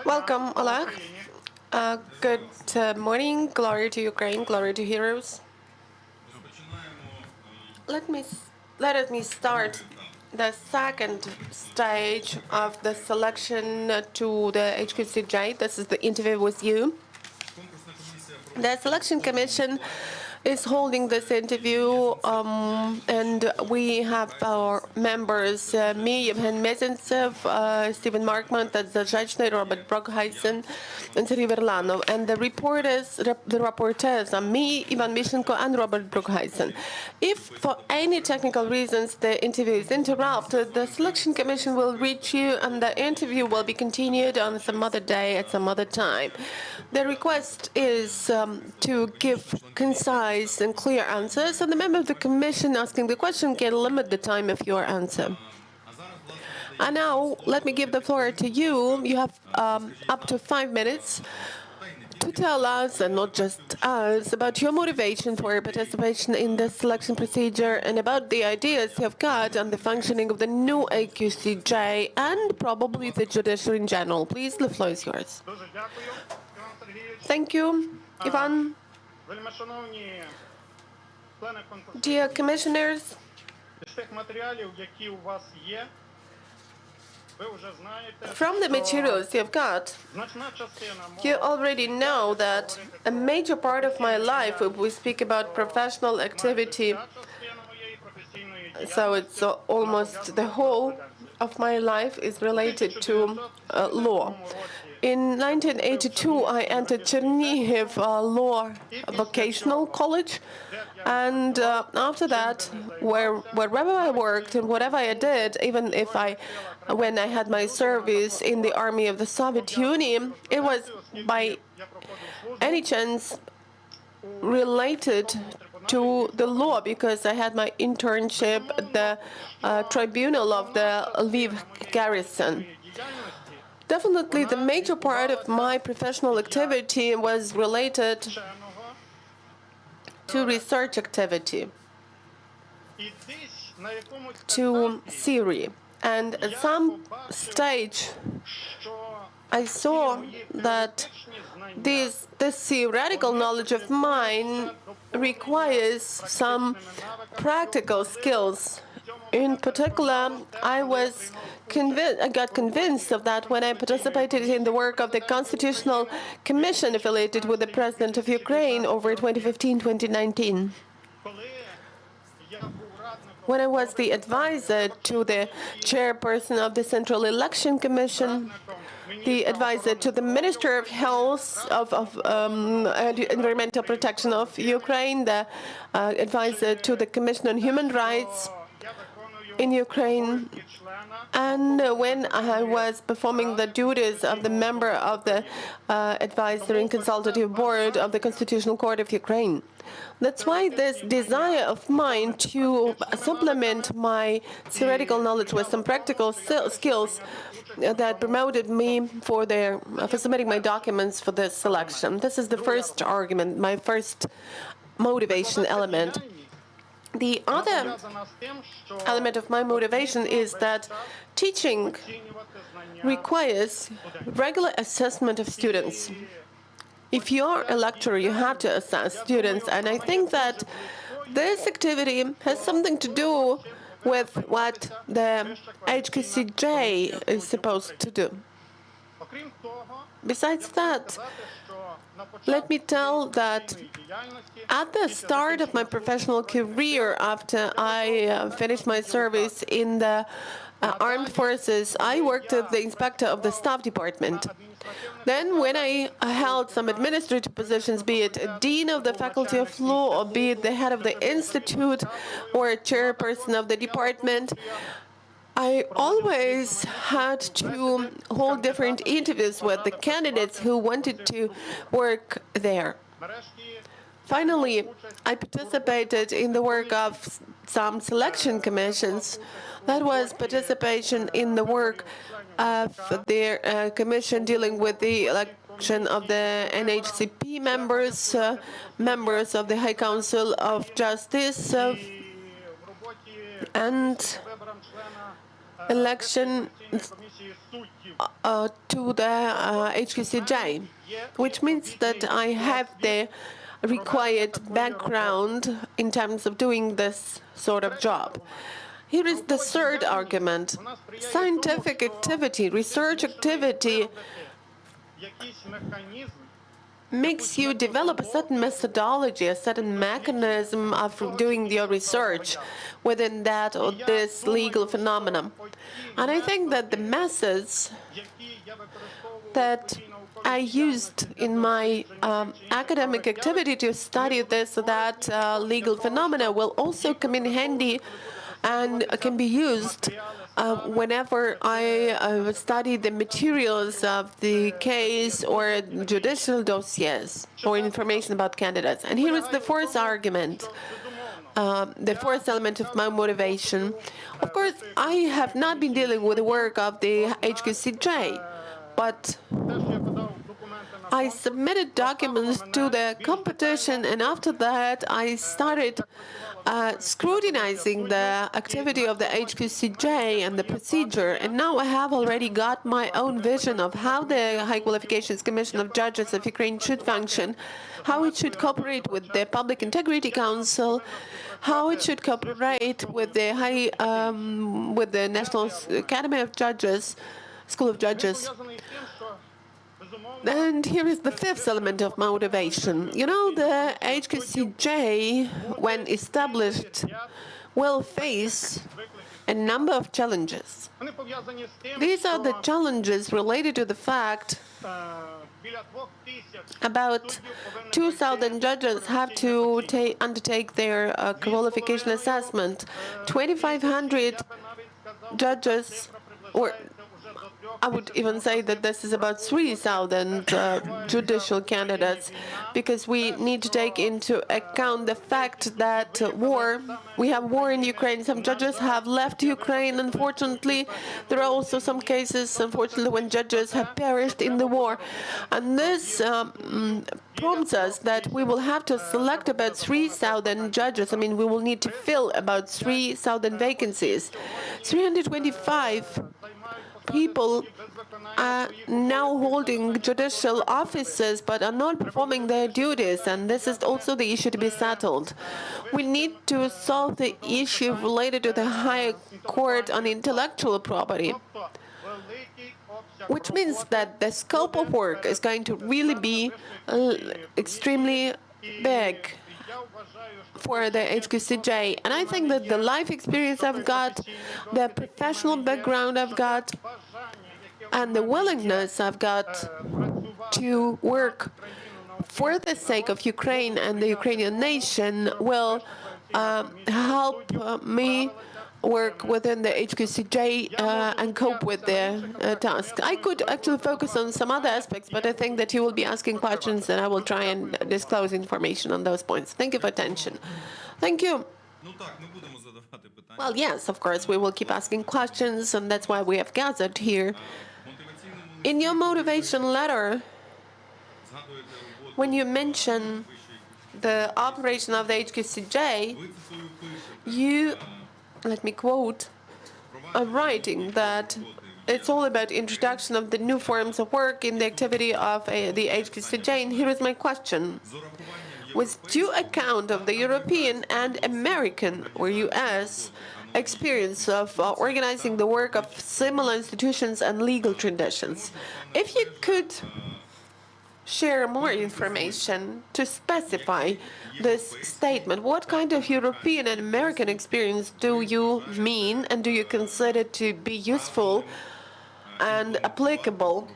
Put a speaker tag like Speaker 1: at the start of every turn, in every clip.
Speaker 1: Welcome, Oleg. Good morning. Glory to Ukraine. Glory to heroes. Let me start the second stage of the selection to the HQCJ. This is the interview with you. The selection commission is holding this interview, and we have our members, me, Yevhen Mezentsev, Stephen Markman, Tadza Robert Brockheisen, and Sergei Verlanov. And the rapporteurs are me, Ivan Mishenko, and Robert Brockheisen. If for any technical reasons the interview is interrupted, the selection commission will reach you, and the interview will be continued on some other day at some other time. The request is to give concise and clear answers, and the member of the commission asking the question can limit the time of your answer. And now, let me give the floor to you. You have up to 5 minutes to tell us, and not just us, about your motivation for your participation in the selection procedure and about the ideas you have got on the functioning of the new HQCJ and probably the judiciary in general. Please, the floor is yours. Thank you, Ivan. Dear commissioners, from the materials you've got, you already know that a major part of my life, if we speak about professional activity, so it's almost the whole of my life is related to law. In 1982, I entered Chernihiv Law Vocational College, and after that, wherever I worked and whatever I did, even when I had my service in the army of the Soviet Union, it was by any chance related to the law, because I had my internship at the tribunal of the Lviv garrison. Definitely, the major part of my professional activity was related to research activity, to theory. And at some stage, I saw that this theoretical knowledge of mine requires some practical skills. In particular, I got convinced of that when I participated in the work of the Constitutional Commission affiliated with the President of Ukraine over 2015-2019. When I was the advisor to the chairperson of the Central Election Commission, the advisor to the Minister of Health, of Environmental Protection of Ukraine, the advisor to the Commission on Human Rights in Ukraine, and when I was performing the duties of the member of the Advisory and Consultative Board of the Constitutional Court of Ukraine. That's why this desire of mine to supplement my theoretical knowledge with some practical skills that promoted me for submitting my documents for this selection. This is the first argument, my first motivation element. The other element of my motivation is that teaching requires regular assessment of students. If you're a lecturer, you have to assess students, and I think that this activity has something to do with what the HQCJ is supposed to do. Besides that, let me tell that at the start of my professional career, after I finished my service in the armed forces, I worked as the inspector of the staff department. Then when I held some administrative positions, be it a dean of the faculty of law, or be it the head of the institute, or a chairperson of the department, I always had to hold different interviews with the candidates who wanted to work there. Finally, I participated in the work of some selection commissions. That was participation in the work of the commission dealing with the election of the NHCP members, members of the High Council of Justice, and election to the HQCJ, which means that I have the required background in terms of doing this sort of job. Here is the third argument. Scientific activity, research activity makes you develop a certain methodology, a certain mechanism of doing your research within that or this legal phenomenon. And I think that the methods that I used in my academic activity to study this or that legal phenomena will also come in handy and can be used whenever I study the materials of the case or judicial dossiers or information about candidates. And here is the fourth argument, the fourth element of my motivation. Of course, I have not been dealing with the work of the HQCJ, but I submitted documents to the competition, and after that I started scrutinizing the activity of the HQCJ and the procedure, and now I have already got my own vision of how the High Qualifications Commission of Judges of Ukraine should function, how it should cooperate with the Public Integrity Council, how it should cooperate with the with the National Academy of Judges, School of Judges. And here is the fifth element of motivation. You know, the HQCJ, when established, will face a number of challenges. These are the challenges related to the fact about 2,000 judges have to undertake their qualification assessment. 2,500 judges, or I would even say that this is about 3,000 judicial candidates, because we need to take into account the fact that we have war in Ukraine. Some judges have left Ukraine, unfortunately. There are also some cases, unfortunately, when judges have perished in the war. And this prompts us that we will have to select about 3,000 judges. I mean, we will need to fill about 3,000 vacancies. 325 people are now holding judicial offices but are not performing their duties, and this is also the issue to be settled. We need to solve the issue related to the High Court on intellectual property, which means that the scope of work is going to really be extremely big for the HQCJ. And I think that the life experience I've got, the professional background I've got, and the willingness I've got to work for the sake of Ukraine and the Ukrainian nation will help me work within the HQCJ and cope with the task. I could actually focus on some other aspects, but I think that you will be asking questions and I will try and disclose information on those points. Thank you for attention. Thank you. Well, yes, of course, we will keep asking questions, and that's why we have gathered here. In your motivation letter, when you mention the operation of the HQCJ, you, let me quote, are writing that it's all about introduction of the new forms of work in the activity of the HQCJ. And here is my question. With due account of the European and American or US experience of organizing the work of similar institutions and legal traditions, if you could share more information to specify this statement, what kind of European and American experience do you mean, and do you consider to be useful and applicable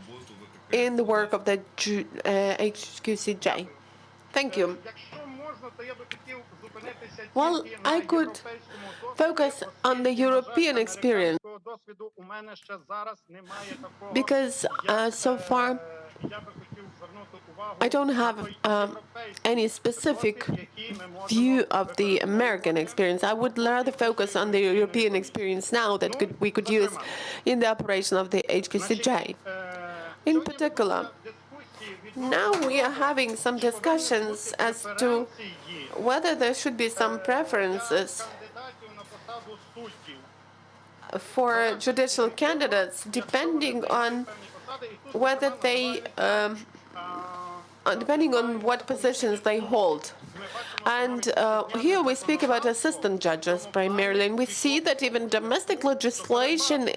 Speaker 1: in the work of the HQCJ? Thank you. Well, I could focus on the European experience because so far I don't have any specific view of the American experience. I would rather focus on the European experience now that we could use in the operation of the HQCJ. In particular, now we are having some discussions as to whether there should be some preferences for judicial candidates, depending on whether they depending on what positions they hold. And here we speak about assistant judges primarily, and we see that even domestic legislation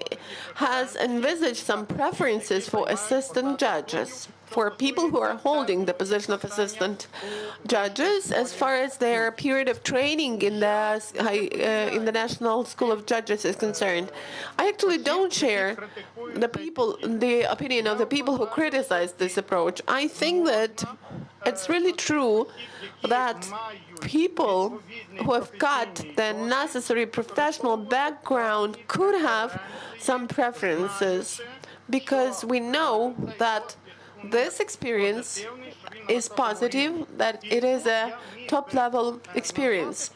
Speaker 1: has envisaged some preferences for assistant judges, for people who are holding the position of assistant judges, as far as their period of training in the National School of Judges is concerned. I actually don't share the opinion of the people who criticize this approach. I think that it's really true that people who have got the necessary professional background could have some preferences, because we know that this experience is positive, that it is a top-level experience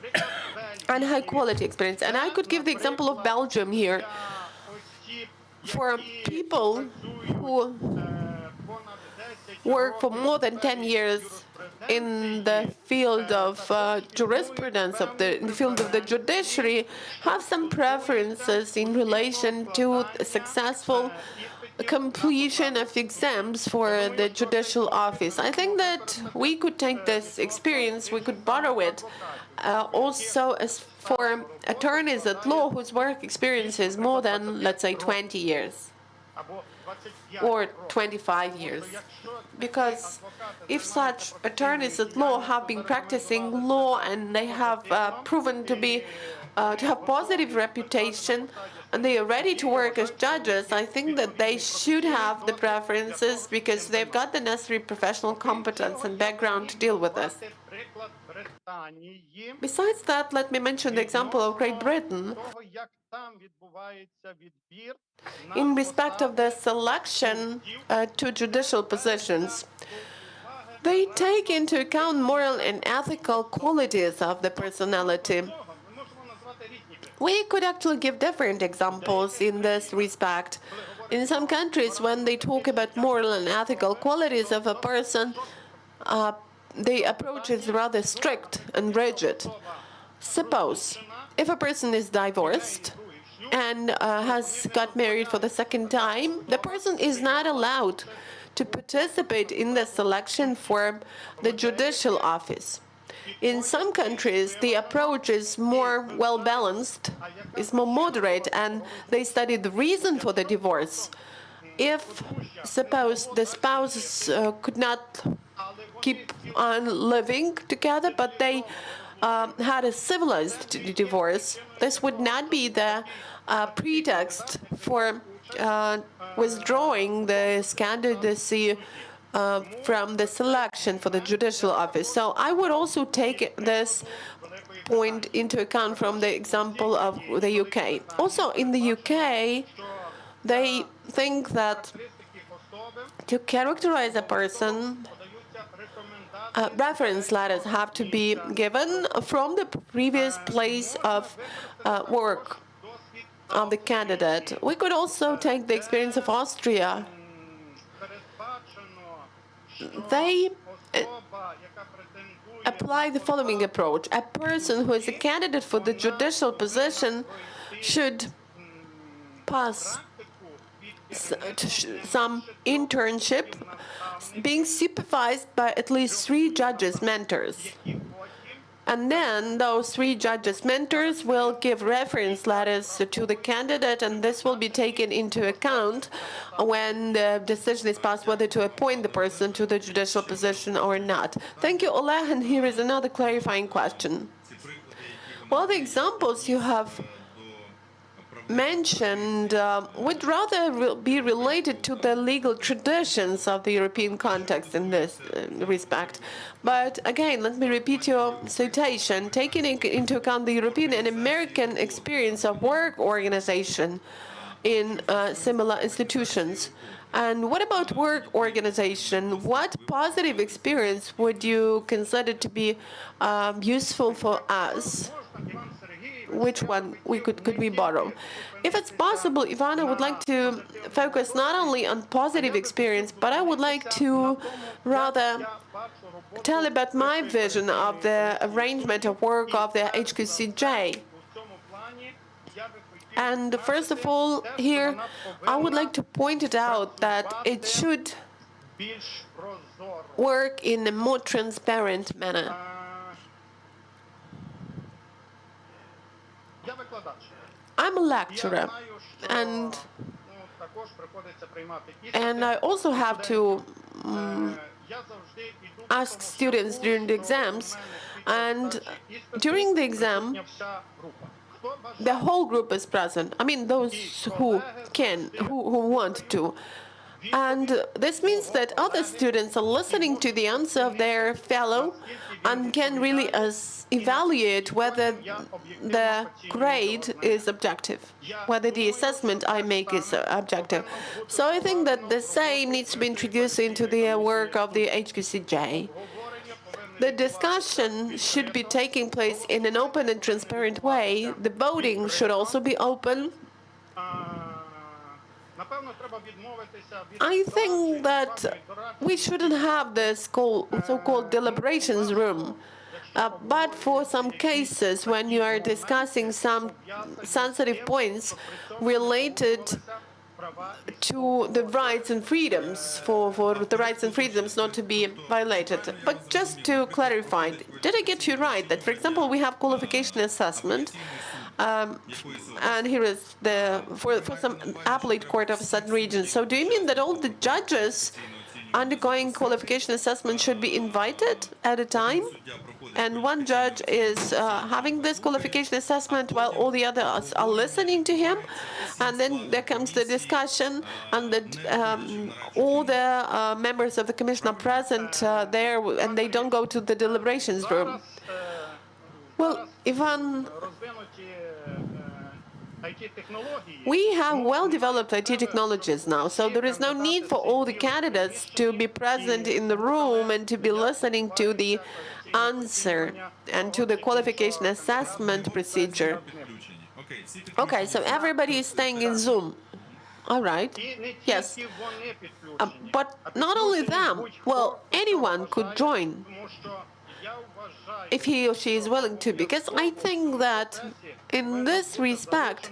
Speaker 1: and high-quality experience. And I could give the example of Belgium here. For people who work for more than 10 years in the field of jurisprudence, in the field of the judiciary, have some preferences in relation to successful completion of exams for the judicial office. I think that we could take this experience, we could borrow it also as for attorneys at law whose work experience is more than, let's say, 20 years or 25 years. Because if such attorneys at law have been practicing law and they have proven to have positive reputation, and they are ready to work as judges, I think that they should have the preferences because they've got the necessary professional competence and background to deal with this. Besides that, let me mention the example of Great Britain. In respect of the selection to judicial positions, they take into account moral and ethical qualities of the personality. We could actually give different examples in this respect. In some countries, when they talk about moral and ethical qualities of a person, the approach is rather strict and rigid. Suppose if a person is divorced and has got married for the second time, the person is not allowed to participate in the selection for the judicial office. In some countries, the approach is more well-balanced, is more moderate, and they study the reason for the divorce. If, suppose, the spouses could not keep on living together, but they had a civilized divorce, this would not be the pretext for withdrawing the candidacy from the selection for the judicial office. So I would also take this point into account from the example of the UK. Also, in the UK, they think that to characterize a person, reference letters have to be given from the previous place of work of the candidate. We could also take the experience of Austria. They apply the following approach. A person who is a candidate for the judicial position should pass some internship being supervised by at least 3 judges mentors. And then those 3 judges mentors will give reference letters to the candidate, and this will be taken into account when the decision is passed whether to appoint the person to the judicial position or not. Thank you, Oleh, and here is another clarifying question. Well, the examples you have mentioned would rather be related to the legal traditions of the European context in this respect. But again, let me repeat your citation. Taking into account the European and American experience of work organization in similar institutions. And what about work organization? What positive experience would you consider to be useful for us? Which one could we borrow? If it's possible, Ivan, I would like to focus not only on positive experience, but I would like to rather tell about my vision of the arrangement of work of the HQCJ. And first of all, here, I would like to point it out that it should work in a more transparent manner. I'm a lecturer, and I also have to ask students during the exams, and during the exam, the whole group is present. I mean, those who can, who want to. And this means that other students are listening to the answer of their fellow and can really evaluate whether the grade is objective, whether the assessment I make is objective. So I think that the same needs to be introduced into the work of the HQCJ. The discussion should be taking place in an open and transparent way. The voting should also be open. I think that we shouldn't have this so-called deliberations room. But for some cases, when you are discussing some sensitive points related to the rights and freedoms, for the rights and freedoms not to be violated. But just to clarify, did I get you right that, for example, we have qualification assessment, and here is for some appellate court of a certain region. So do you mean that all the judges undergoing qualification assessment should be invited at a time? And one judge is having this qualification assessment while all the others are listening to him. And then there comes the discussion, and all the members of the commission are present there, and they don't go to the deliberations room. Well, Ivan, we have well-developed IT technologies now, so there is no need for all the candidates to be present in the room and to be listening to the answer and to the qualification assessment procedure. Okay, so everybody is staying in Zoom. All right. Yes. But not only them. Well, anyone could join if he or she is willing to, because I think that in this respect,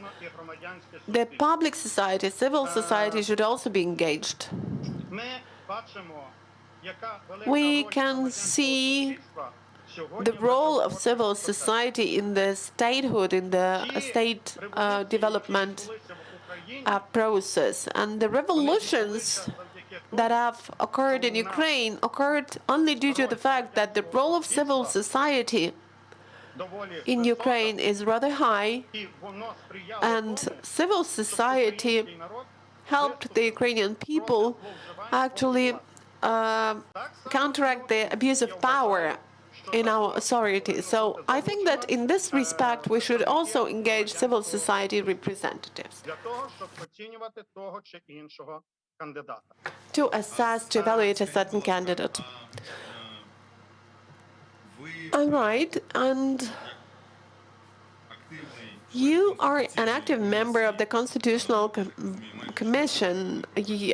Speaker 1: the public society, civil society should also be engaged. We can see the role of civil society in the statehood, in the state development process. And the revolutions that have occurred in Ukraine occurred only due to the fact that the role of civil society in Ukraine is rather high, and civil society helped the Ukrainian people actually counteract the abuse of power in our authority. So I think that in this respect, we should also engage civil society representatives to assess, to evaluate a certain candidate. All right, and you are an active member of the Constitutional Commission.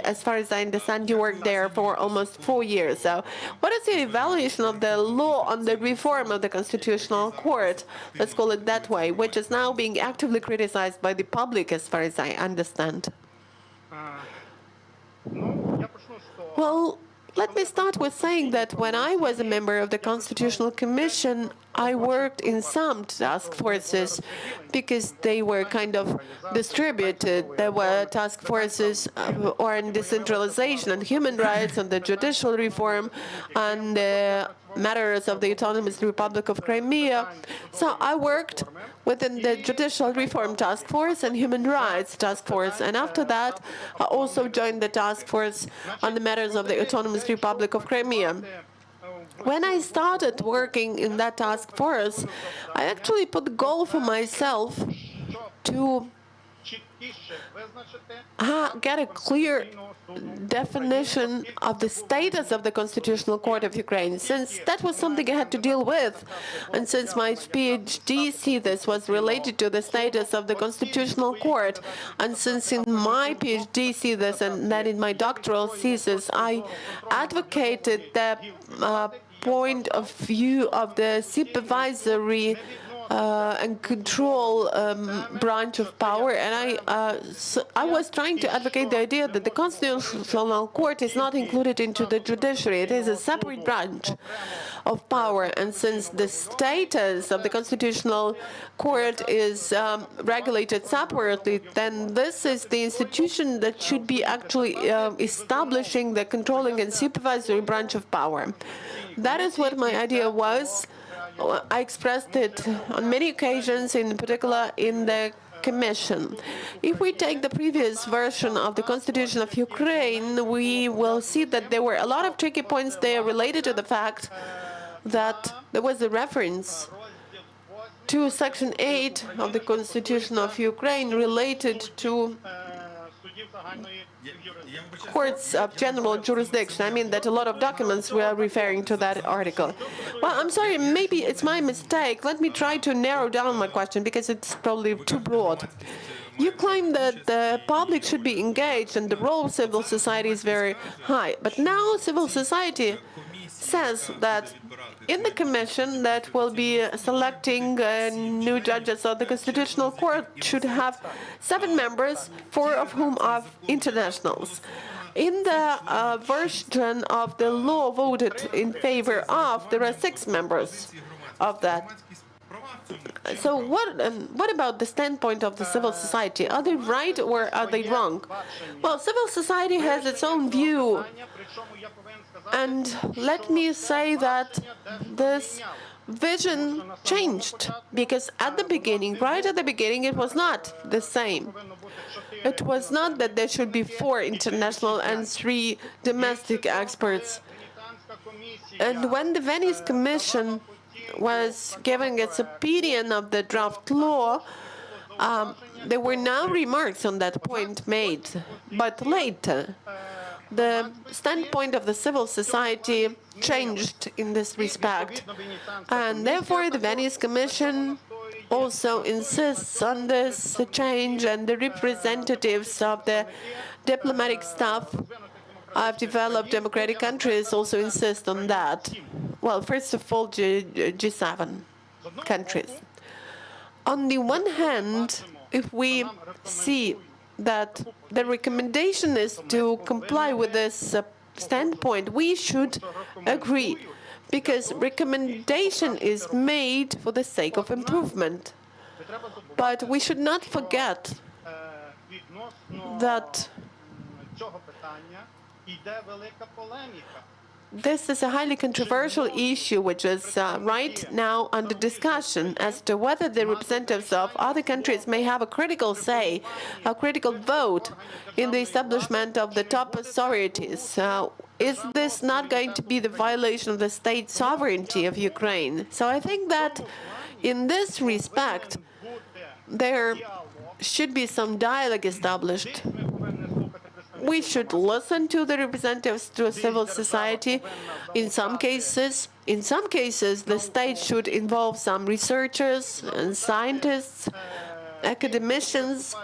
Speaker 1: As far as I understand, you worked there for almost 4 years. So what is your evaluation of the law on the reform of the Constitutional Court, let's call it that way, which is now being actively criticized by the public, as far as I understand? Well, let me start with saying that when I was a member of the Constitutional Commission, I worked in some task forces because they were kind of distributed. There were task forces on decentralization and human rights, on the judicial reform, and the matters of the Autonomous Republic of Crimea. So I worked within the Judicial Reform Task Force and Human Rights Task Force, and after that I also joined the task force on the matters of the Autonomous Republic of Crimea. When I started working in that task force, I actually put the goal for myself to get a clear definition of the status of the Constitutional Court of Ukraine, since that was something I had to deal with, and since my PhD thesis was related to the status of the Constitutional Court, and since in my PhD thesis and then in my doctoral thesis I advocated the point of view of the supervisory and control branch of power, and I was trying to advocate the idea that the Constitutional Court is not included into the judiciary. It is a separate branch of power, and since the status of the Constitutional Court is regulated separately, then this is the institution that should be actually establishing the controlling and supervisory branch of power. That is what my idea was. I expressed it on many occasions, in particular in the Commission. If we take the previous version of the Constitution of Ukraine, we will see that there were a lot of tricky points there related to the fact that there was a reference to Section 8 of the Constitution of Ukraine related to courts of general jurisdiction. I mean that a lot of documents were referring to that article. Well, I'm sorry, maybe it's my mistake. Let me try to narrow down my question because it's probably too broad. You claim that the public should be engaged and the role of civil society is very high. But now civil society says that in the commission that will be selecting new judges of the Constitutional Court should have 7 members, 4 of whom are internationals. In the version of the law voted in favor of, there are 6 members of that. So what about the standpoint of the civil society? Are they right or are they wrong? Well, civil society has its own view. And let me say that this vision changed, because at the beginning, right at the beginning, it was not the same. It was not that there should be 4 international and 3 domestic experts. And when the Venice Commission was giving its opinion of the draft law, there were no remarks on that point made. But later, the standpoint of the civil society changed in this respect. And therefore, the Venice Commission also insists on this change, and the representatives of the diplomatic staff of developed democratic countries also insist on that. Well, first of all, G7 countries. On the one hand, if we see that the recommendation is to comply with this standpoint, we should agree, because recommendation is made for the sake of improvement. But we should not forget that this is a highly controversial issue which is right now under discussion as to whether the representatives of other countries may have a critical say, a critical vote in the establishment of the top authorities. Is this not going to be the violation of the state sovereignty of Ukraine? So I think that in this respect, there should be some dialogue established. We should listen to the representatives to civil society. In some cases, the state should involve some researchers and scientists, academicians,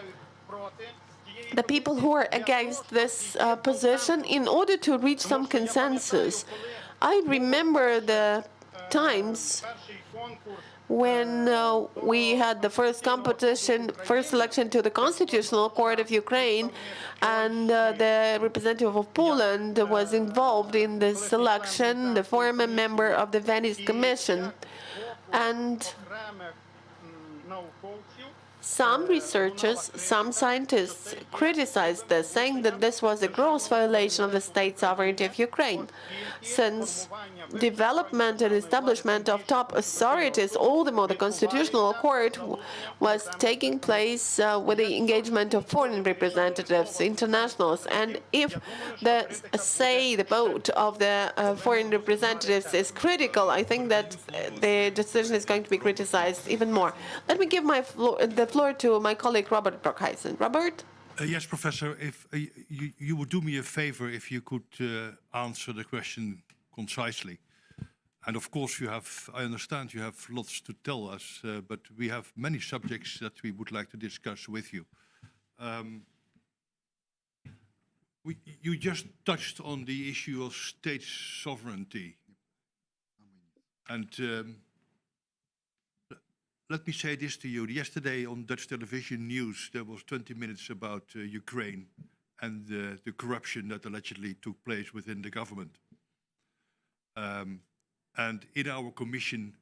Speaker 1: the people who are against this position, in order to reach some consensus. I remember the times when we had the first competition, first election to the Constitutional Court of Ukraine, and the representative of Poland was involved in this election, the former member of the Venice Commission. And some researchers, some scientists criticized this, saying that this was a gross violation of the state sovereignty of Ukraine, since development and establishment of top authorities, all the more the Constitutional Court, was taking place with the engagement of foreign representatives, internationals. And if the vote of the foreign representatives is critical, I think that the decision is going to be criticized even more. Let me give the floor to my colleague Robert Brockhuizen. Robert?
Speaker 2: Yes, Professor, if you would do me a favor if you could answer the question concisely. And of course, I understand you have lots to tell us, but we have many subjects that we would like to discuss with you. You just touched on the issue of state sovereignty. And let me say this to you. Yesterday on Dutch television news, there was 20 minutes about Ukraine and the corruption that allegedly took place within the government. And in our commission,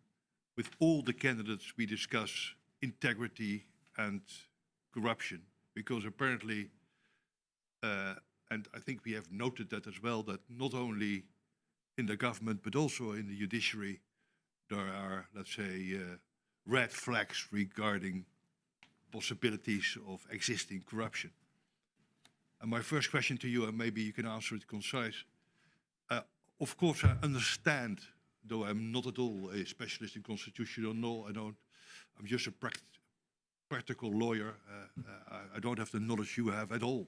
Speaker 2: with all the candidates, we discuss integrity and corruption, because apparently, and I think we have noted that as well, that not only in the government, but also in the judiciary, there are, let's say, red flags regarding possibilities of existing corruption. And my first question to you, and maybe you can answer it concise. Of course, I understand, though I'm not at all a specialist in constitutional law. I'm just a practical lawyer. I don't have the knowledge you have at all.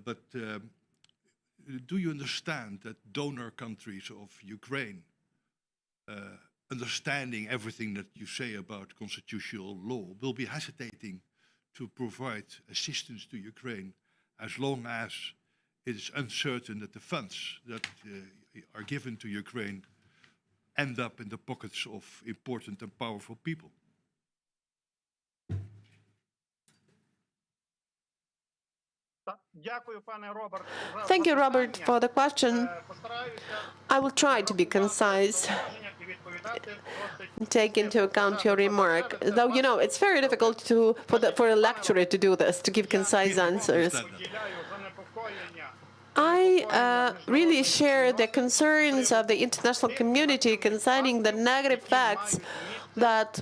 Speaker 2: But do you understand that donor countries of Ukraine, understanding everything that you say about constitutional law, will be hesitating to provide assistance to Ukraine as long as it is uncertain that the funds that are given to Ukraine end up in the pockets of important and powerful people?
Speaker 1: Thank you, Robert, for the question. I will try to be concise, take into account your remark. Though, you know, it's very difficult for a lecturer to do this, to give concise answers. I really share the concerns of the international community concerning the negative facts that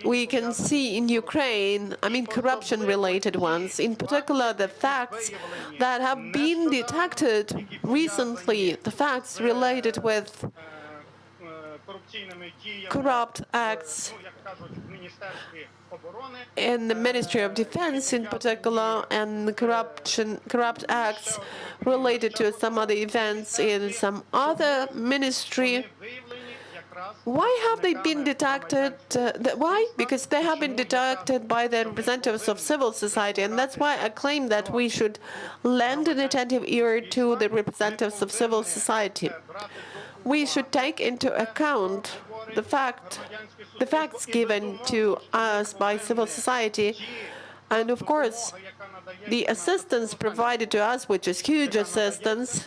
Speaker 1: we can see in Ukraine, I mean corruption-related ones, in particular the facts that have been detected recently, the facts related with corrupt acts in the Ministry of Defense in particular, and corrupt acts related to some other events in some other ministry. Why have they been detected? Why? Because they have been detected by the representatives of civil society, and that's why I claim that we should lend an attentive ear to the representatives of civil society. We should take into account the facts given to us by civil society, and of course, the assistance provided to us, which is huge assistance,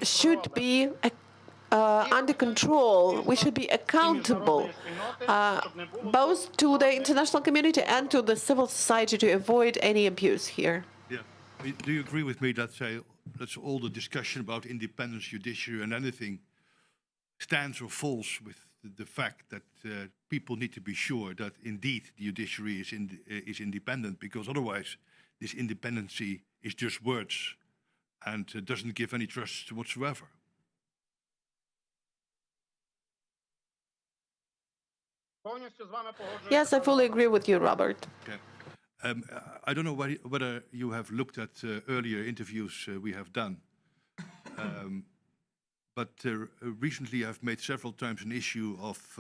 Speaker 1: should be under control. We should be accountable, both to the international community and to the civil society, to avoid any abuse here.
Speaker 2: Yeah. Do you agree with me that that's all the discussion about independence, judiciary, and anything stands or falls with the fact that people need to be sure that indeed the judiciary is independent, because otherwise this independency is just words and doesn't give any trust whatsoever?
Speaker 1: Yes, I fully agree with you, Robert.
Speaker 2: Okay. I don't know whether you have looked at earlier interviews we have done, but recently I've made several times an issue of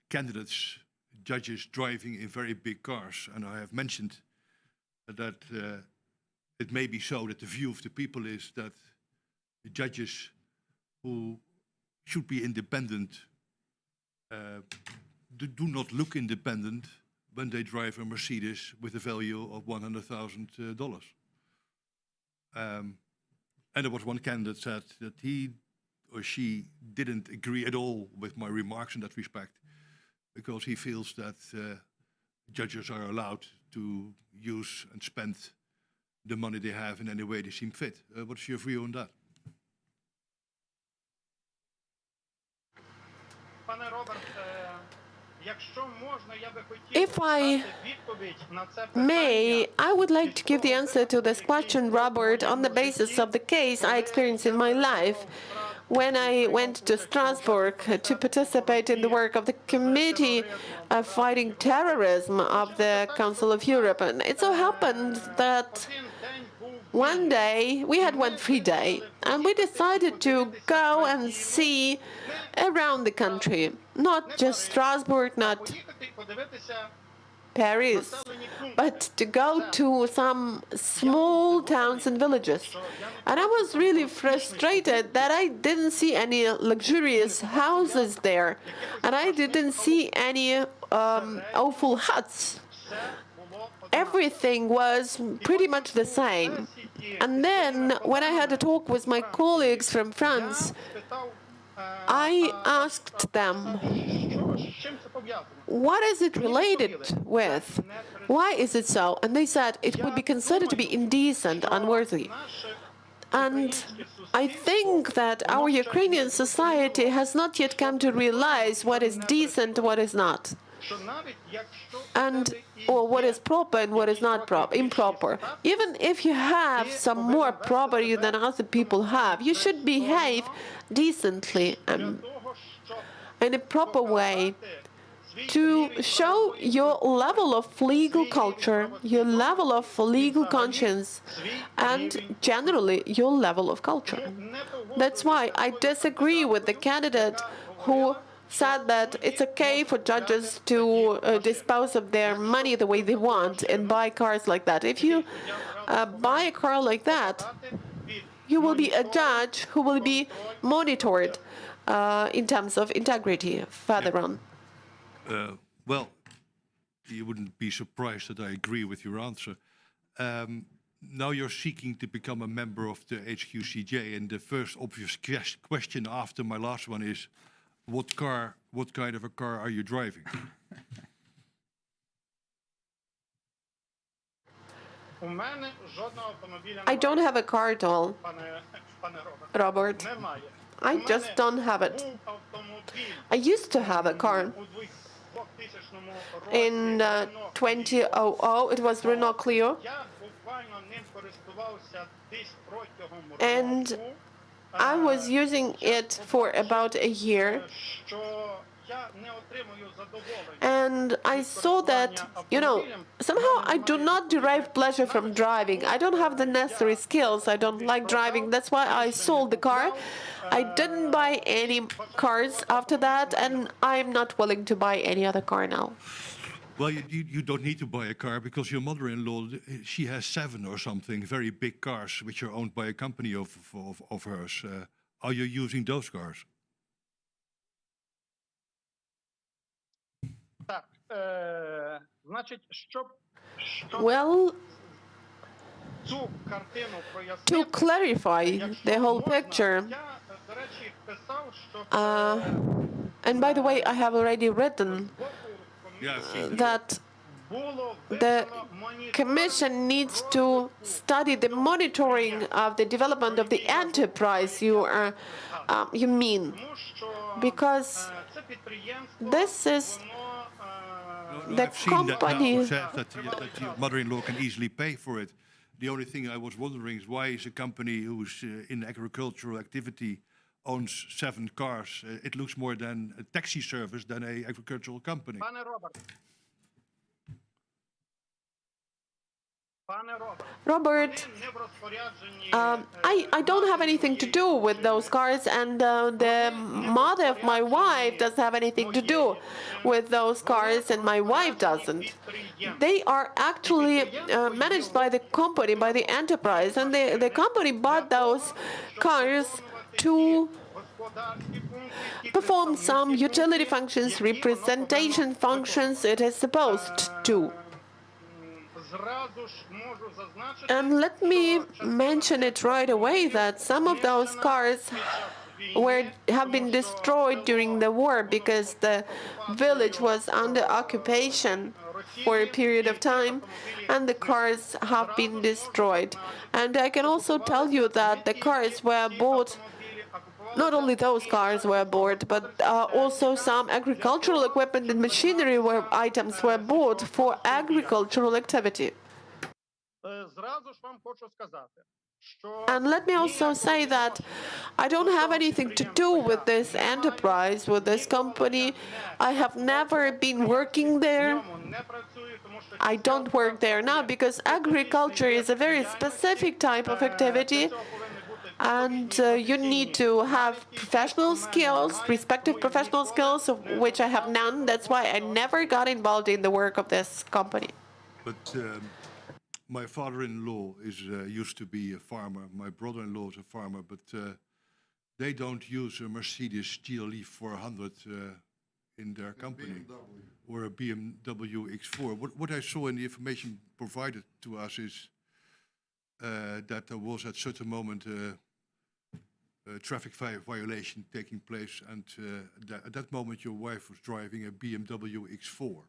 Speaker 2: candidates, judges driving in very big cars, and I have mentioned that it may be so that the view of the people is that the judges who should be independent do not look independent when they drive a Mercedes with a value of $100,000. And there was one candidate said that he or she didn't agree at all with my remarks in that respect, because he feels that judges are allowed to use and spend the money they have in any way they seem fit. What's your view on that?
Speaker 1: If I may, I would like to give the answer to this question, Robert, on the basis of the case I experienced in my life when I went to Strasbourg to participate in the work of the Committee of Fighting Terrorism of the Council of Europe. And it so happened that one day, we had one free day, and we decided to go and see around the country, not just Strasbourg, not Paris, but to go to some small towns and villages. And I was really frustrated that I didn't see any luxurious houses there, and I didn't see any awful huts. Everything was pretty much the same. And then, when I had a talk with my colleagues from France, I asked them, what is it related with? Why is it so? And they said it would be considered to be indecent, unworthy. And I think that our Ukrainian society has not yet come to realize what is decent, what is not, and or what is proper and what is not improper. Even if you have some more property than other people have, you should behave decently and in a proper way to show your level of legal culture, your level of legal conscience, and generally your level of culture. That's why I disagree with the candidate who said that it's okay for judges to dispose of their money the way they want and buy cars like that. If you buy a car like that, you will be a judge who will be monitored in terms of integrity further on.
Speaker 2: Well, you wouldn't be surprised that I agree with your answer. Now you're seeking to become a member of the HQCJ, and the first obvious question after my last one is, what kind of a car are you driving?
Speaker 1: I don't have a car at all, Robert. I just don't have it. I used to have a car. In 2000, it was Renault Clio. And I was using it for about a year. And I saw that, somehow I do not derive pleasure from driving. I don't have the necessary skills. I don't like driving. That's why I sold the car. I didn't buy any cars after that, and I'm not willing to buy any other car now.
Speaker 2: Well, you don't need to buy a car because your mother-in-law, she has 7 or something very big cars which are owned by a company of hers. Are you using those cars?
Speaker 1: Well, to clarify the whole picture, and by the way, I have already written that the Commission needs to study the monitoring of the development of the enterprise you mean, because this is the company.
Speaker 2: I've seen that your mother-in-law can easily pay for it. The only thing I was wondering is why is a company who's in agricultural activity owns 7 cars? It looks more than a taxi service than an agricultural company.
Speaker 1: Robert, I don't have anything to do with those cars, and the mother of my wife doesn't have anything to do with those cars, and my wife doesn't. They are actually managed by the company, by the enterprise, and the company bought those cars to perform some utility functions, representation functions it is supposed to. And let me mention it right away that some of those cars have been destroyed during the war because the village was under occupation for a period of time, and the cars have been destroyed. And I can also tell you that the cars were bought. Not only those cars were bought, but also some agricultural equipment and machinery items were bought for agricultural activity. And let me also say that I don't have anything to do with this enterprise, with this company. I have never been working there. I don't work there now because agriculture is a very specific type of activity, And you need to have professional skills, respective professional skills, of which I have none. That's why I never got involved in the work of this company.
Speaker 2: But my father-in-law is used to be a farmer. My brother-in-law is a farmer, but they don't use a Mercedes GLE 400 in their company or a BMW X4. What I saw in the information provided to us is that there was at certain moment a traffic violation taking place, and at that moment your wife was driving a BMW X4.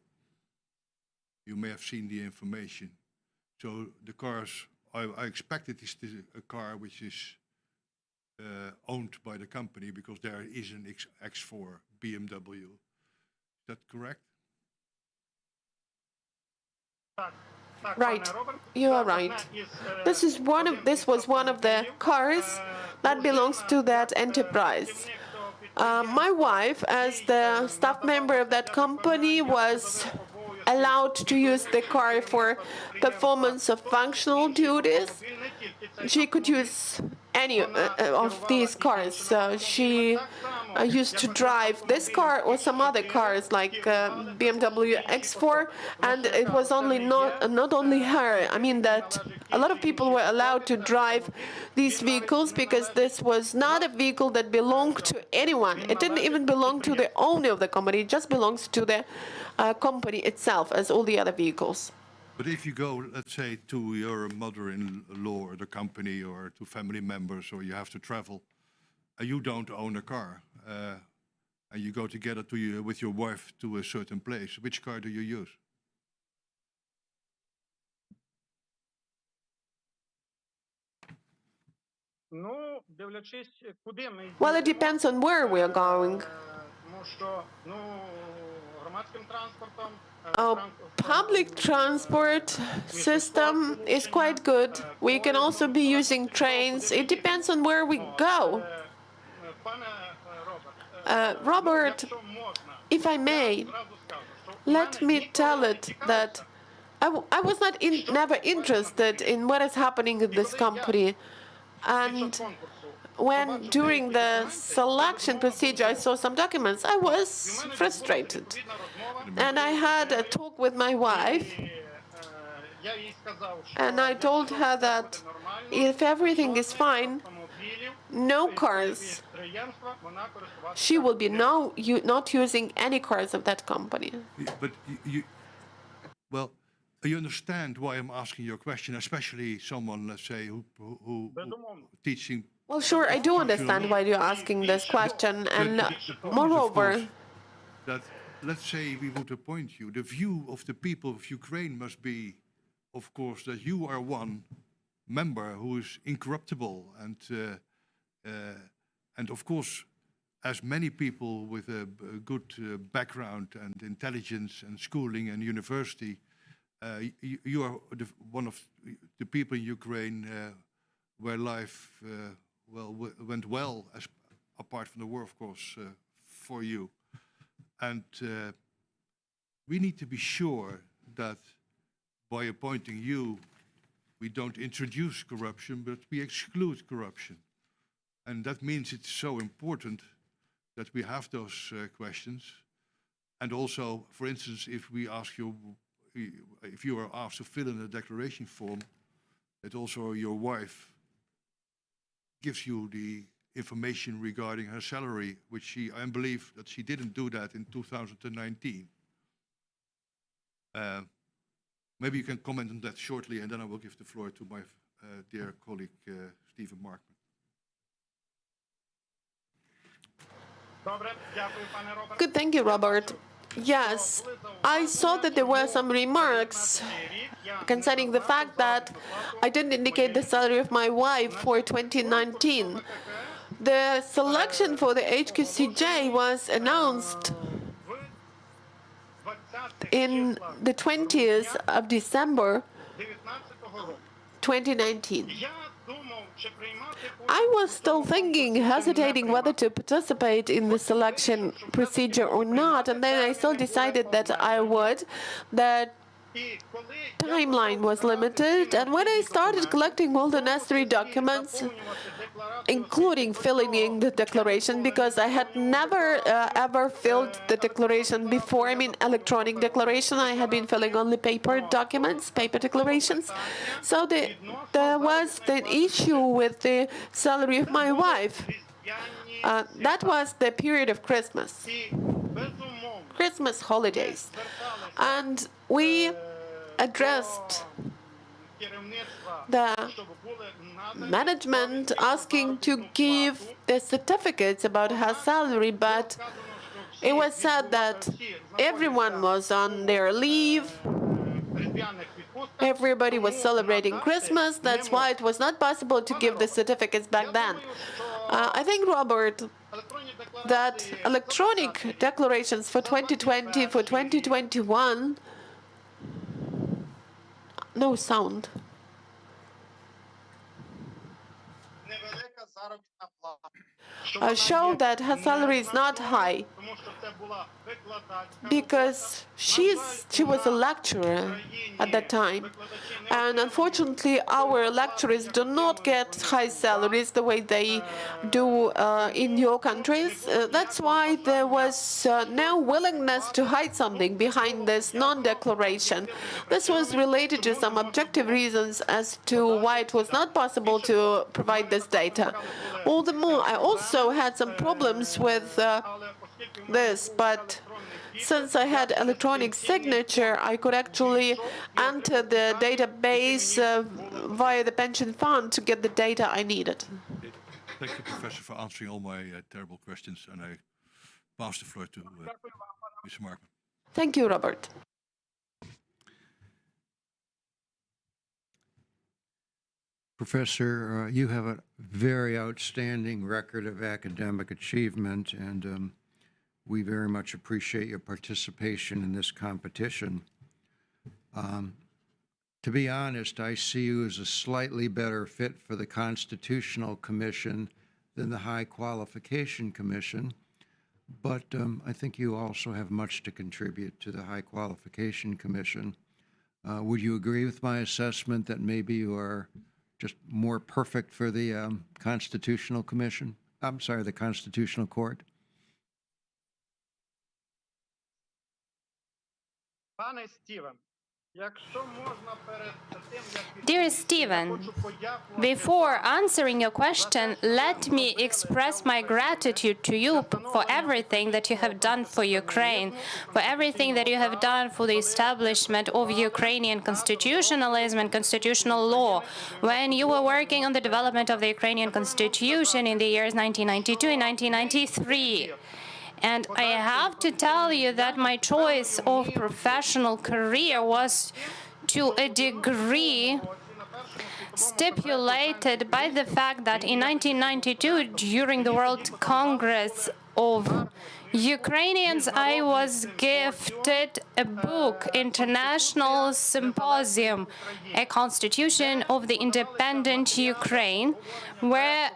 Speaker 2: You may have seen the information. So the cars, I expect it is a car which is owned by the company because there is an X4 BMW. Is that correct?
Speaker 1: Right, you are right. This was one of the cars that belongs to that enterprise. My wife, as the staff member of that company, was allowed to use the car for performance of functional duties. She could use any of these cars. She used to drive this car or some other cars like BMW X4, and it was not only her. I mean that a lot of people were allowed to drive these vehicles because this was not a vehicle that belonged to anyone. It didn't even belong to the owner of the company. It just belongs to the company itself, as all the other vehicles.
Speaker 2: But if you go, let's say, to your mother-in-law or the company or to family members, or you have to travel, and you don't own a car, and you go together with your wife to a certain place, which car do you use?
Speaker 1: Well, it depends on where we are going. Our public transport system is quite good. We can also be using trains. It depends on where we go. Robert, if I may, let me tell it that I was never interested in what is happening in this company. And when during the selection procedure I saw some documents, I was frustrated. And I had a talk with my wife, and I told her that if everything is fine, no cars, she will be not using any cars of that company.
Speaker 2: But well, you understand why I'm asking your question, especially someone, let's say, who teaching.
Speaker 1: Well, sure, I do understand why you're asking this question, and moreover,
Speaker 2: that let's say we would appoint you. The view of the people of Ukraine must be, of course, that you are one member who is incorruptible, and of course, as many people with a good background and intelligence and schooling and university. You are one of the people in Ukraine where life went well, apart from the war, of course, for you. And we need to be sure that by appointing you, we don't introduce corruption, but we exclude corruption. And that means it's so important that we have those questions. And also, for instance, if you are asked to fill in a declaration form, that also your wife gives you the information regarding her salary, which I believe that she didn't do that in 2019. Maybe you can comment on that shortly, and then I will give the floor to my dear colleague, Stephen Markman.
Speaker 1: Good, thank you, Robert. Yes, I saw that there were some remarks concerning the fact that I didn't indicate the salary of my wife for 2019. The selection for the HQCJ was announced in the 20th of December 2019. I was still thinking, hesitating whether to participate in the selection procedure or not, and then I still decided that I would. The timeline was limited, and when I started collecting all the necessary documents, including filling in the declaration, because I had never ever filled the declaration before. I mean, electronic declaration. I had been filling only paper documents, paper declarations. So there was the issue with the salary of my wife. That was the period of Christmas holidays. And we addressed the management asking to give the certificates about her salary, but it was said that everyone was on their leave. Everybody was celebrating Christmas. That's why it was not possible to give the certificates back then. I think, Robert, that electronic declarations for 2020, for 2021, no sound, show that her salary is not high, because she was a lecturer at that time. And unfortunately, our lecturers do not get high salaries the way they do in your countries. That's why there was no willingness to hide something behind this non-declaration. This was related to some objective reasons as to why it was not possible to provide this data. All the more, I also had some problems with this, but since I had electronic signature, I could actually enter the database via the pension fund to get the data I needed.
Speaker 2: Thank you, Professor, for answering all my terrible questions, and I pass the floor to Mr. Markman.
Speaker 1: Thank you, Robert.
Speaker 3: Professor, you have a very outstanding record of academic achievement, and we very much appreciate your participation in this competition. To be honest, I see you as a slightly better fit for the Constitutional Commission than the High Qualification Commission, but I think you also have much to contribute to the High Qualification Commission. Would you agree with my assessment that maybe you are just more perfect for the Constitutional Commission? I'm sorry, the Constitutional Court?
Speaker 4: Dear Stephen, before answering your question, let me express my gratitude to you for everything that you have done for Ukraine, for everything that you have done for the establishment of Ukrainian constitutionalism and constitutional law. When you were working on the development of the Ukrainian constitution in the years 1992 and 1993. And I have to tell you that my choice of professional career was to a degree stipulated by the fact that in 1992, during the World Congress of Ukrainians, I was gifted a book, International Symposium, a Constitution of the Independent Ukraine, where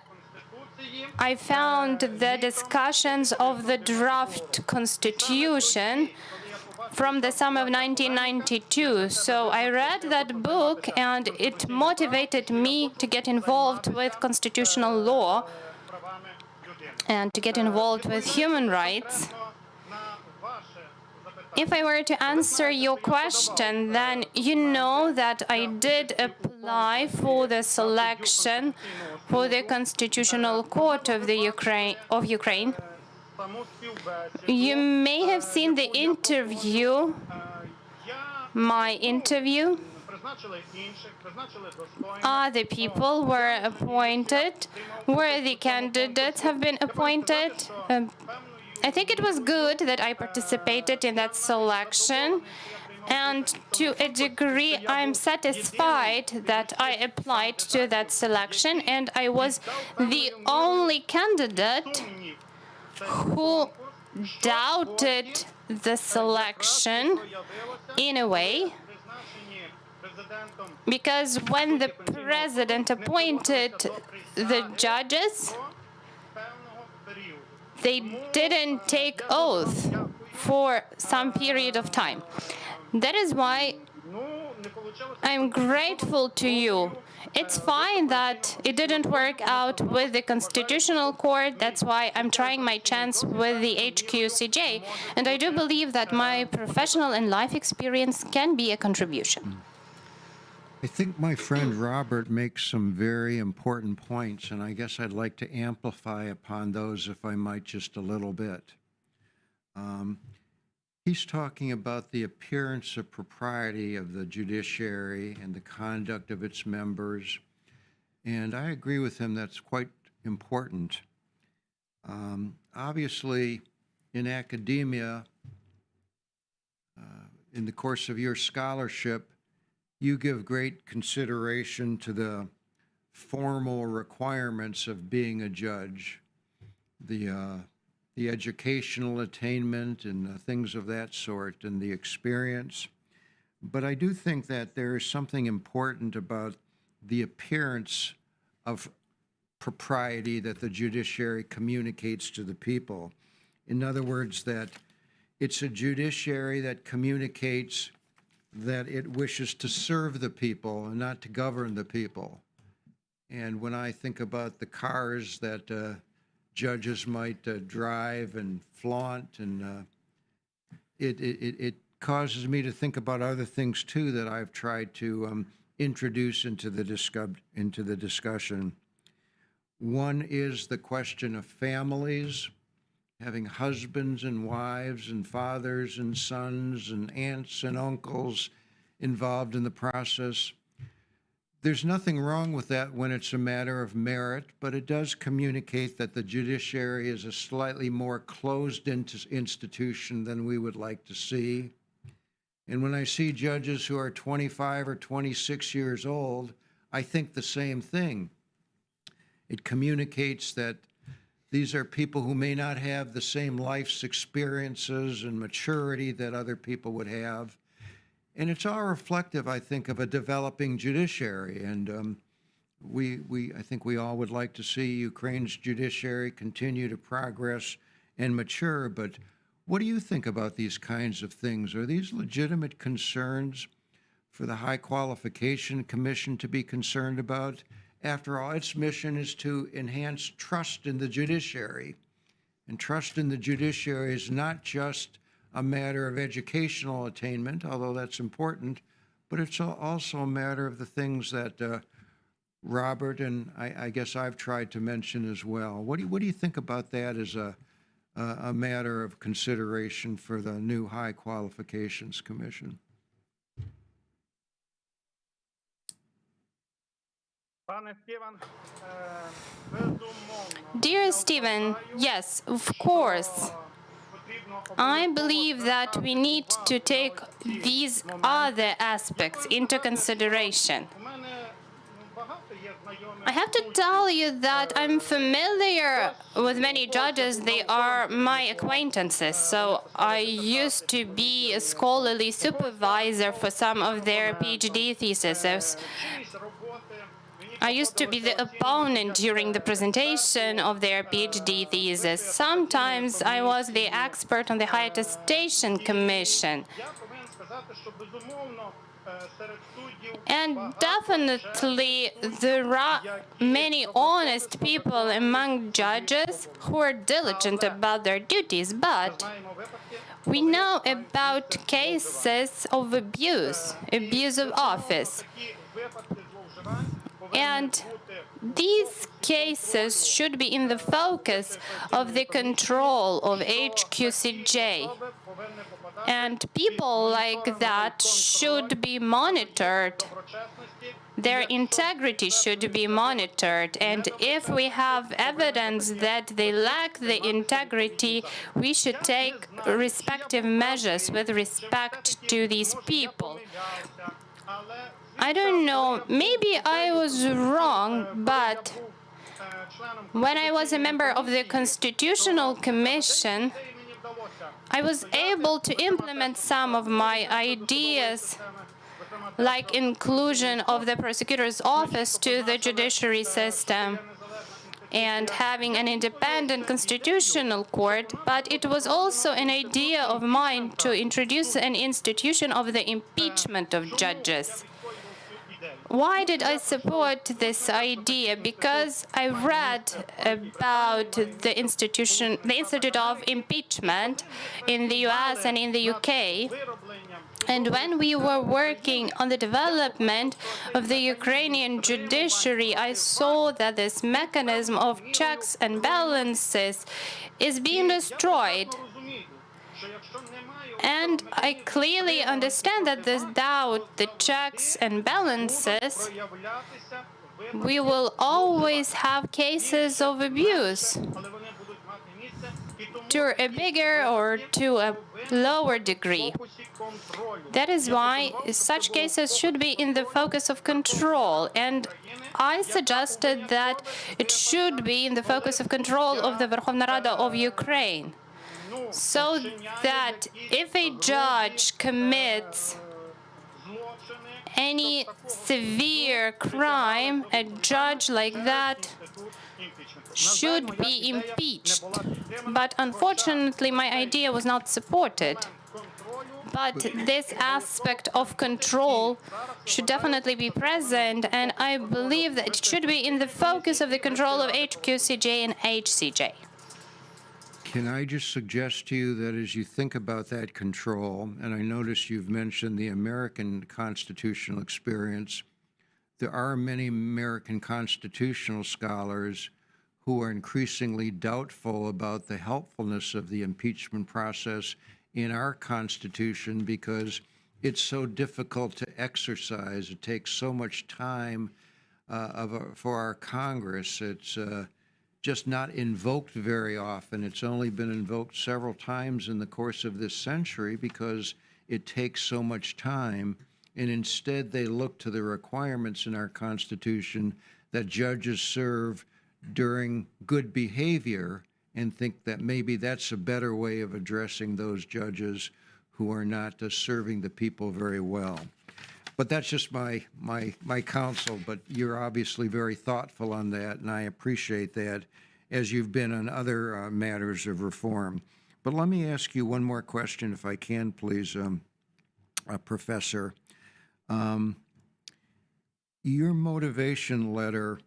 Speaker 4: I found the discussions of the draft constitution from the summer of 1992. So I read that book, and it motivated me to get involved with constitutional law and to get involved with human rights. If I were to answer your question, then you know that I did apply for the selection for the Constitutional Court of the Ukraine. You may have seen the interview, my interview. Other people were appointed, worthy candidates have been appointed. I think it was good that I participated in that selection, and to a degree I'm satisfied that I applied to that selection, and I was the only candidate who doubted the selection in a way, because when the president appointed the judges, they didn't take oath for some period of time. That is why I'm grateful to you. It's fine that it didn't work out with the Constitutional Court. That's why I'm trying my chance with the HQCJ. And I do believe that my professional and life experience can be a contribution.
Speaker 3: I think my friend Robert makes some very important points, and I guess I'd like to amplify upon those, if I might, just a little bit. He's talking about the appearance of propriety of the judiciary and the conduct of its members, and I agree with him that's quite important. Obviously, in academia, in the course of your scholarship, you give great consideration to the formal requirements of being a judge, the educational attainment and things of that sort, and the experience. But I do think that there is something important about the appearance of propriety that the judiciary communicates to the people. In other words, that it's a judiciary that communicates that it wishes to serve the people and not to govern the people. And when I think about the cars that judges might drive and flaunt, and it causes me to think about other things too that I've tried to introduce into the discussion. One is the question of families, having husbands and wives and fathers and sons and aunts and uncles involved in the process. There's nothing wrong with that when it's a matter of merit, but it does communicate that the judiciary is a slightly more closed institution than we would like to see. And when I see judges who are 25 or 26 years old, I think the same thing. It communicates that these are people who may not have the same life's experiences and maturity that other people would have. And it's all reflective, I think, of a developing judiciary. And I think we all would like to see Ukraine's judiciary continue to progress and mature. But what do you think about these kinds of things? Are these legitimate concerns for the High Qualification Commission to be concerned about? After all, its mission is to enhance trust in the judiciary. And trust in the judiciary is not just a matter of educational attainment, although that's important, but it's also a matter of the things that Robert and I guess I've tried to mention as well. What do you think about that as a matter of consideration for the new High Qualifications Commission?
Speaker 4: Dear Stephen, yes, of course. I believe that we need to take these other aspects into consideration. I have to tell you that I'm familiar with many judges. They are my acquaintances. So I used to be a scholarly supervisor for some of their PhD theses. I used to be the opponent during the presentation of their PhD thesis. Sometimes I was the expert on the High Attestation Commission. And definitely there are many honest people among judges who are diligent about their duties, but we know about cases of abuse of office. And these cases should be in the focus of the control of HQCJ. And people like that should be monitored. Their integrity should be monitored. And if we have evidence that they lack the integrity, we should take respective measures with respect to these people. I don't know, maybe I was wrong, but when I was a member of the Constitutional Commission, I was able to implement some of my ideas, like inclusion of the prosecutor's office to the judiciary system. and having an independent constitutional court, but it was also an idea of mine to introduce an institution of the impeachment of judges. Why did I support this idea? Because I read about the Institute of Impeachment in the US and in the UK. And when we were working on the development of the Ukrainian judiciary, I saw that this mechanism of checks and balances is being destroyed. And I clearly understand that without the checks and balances, we will always have cases of abuse to a bigger or to a lower degree. That is why such cases should be in the focus of control. And I suggested that it should be in the focus of control of the Verkhovna Rada of Ukraine, so that if a judge commits any severe crime, a judge like that should be impeached. But unfortunately, my idea was not supported. But this aspect of control should definitely be present, and I believe that it should be in the focus of the control of HQCJ and HCJ.
Speaker 3: Can I just suggest to you that as you think about that control, and I notice you've mentioned the American constitutional experience, there are many American constitutional scholars who are increasingly doubtful about the helpfulness of the impeachment process in our Constitution because it's so difficult to exercise. It takes so much time for our Congress. It's just not invoked very often. It's only been invoked several times in the course of this century because it takes so much time. And instead, they look to the requirements in our Constitution that judges serve during good behavior and think that maybe that's a better way of addressing those judges who are not serving the people very well. But that's just my counsel, but you're obviously very thoughtful on that, and I appreciate that, as you've been on other matters of reform. But let me ask you one more question, if I can, please, Professor. Your motivation letter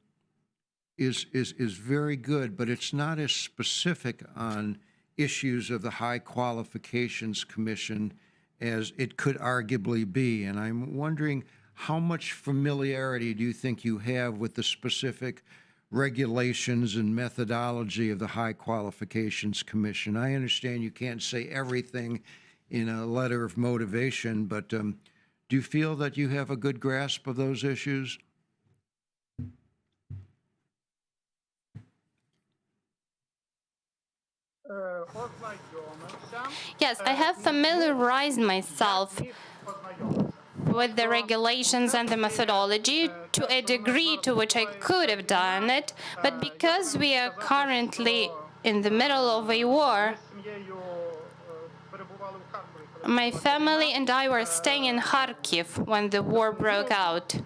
Speaker 3: is very good, but it's not as specific on issues of the High Qualifications Commission as it could arguably be. And I'm wondering, how much familiarity do you think you have with the specific regulations and methodology of the High Qualifications Commission? I understand you can't say everything in a letter of motivation, but do you feel that you have a good grasp of those issues?
Speaker 4: Yes, I have familiarized myself with the regulations and the methodology to a degree to which I could have done it, but because we are currently in the middle of a war, my family and I were staying in Kharkiv when the war broke out.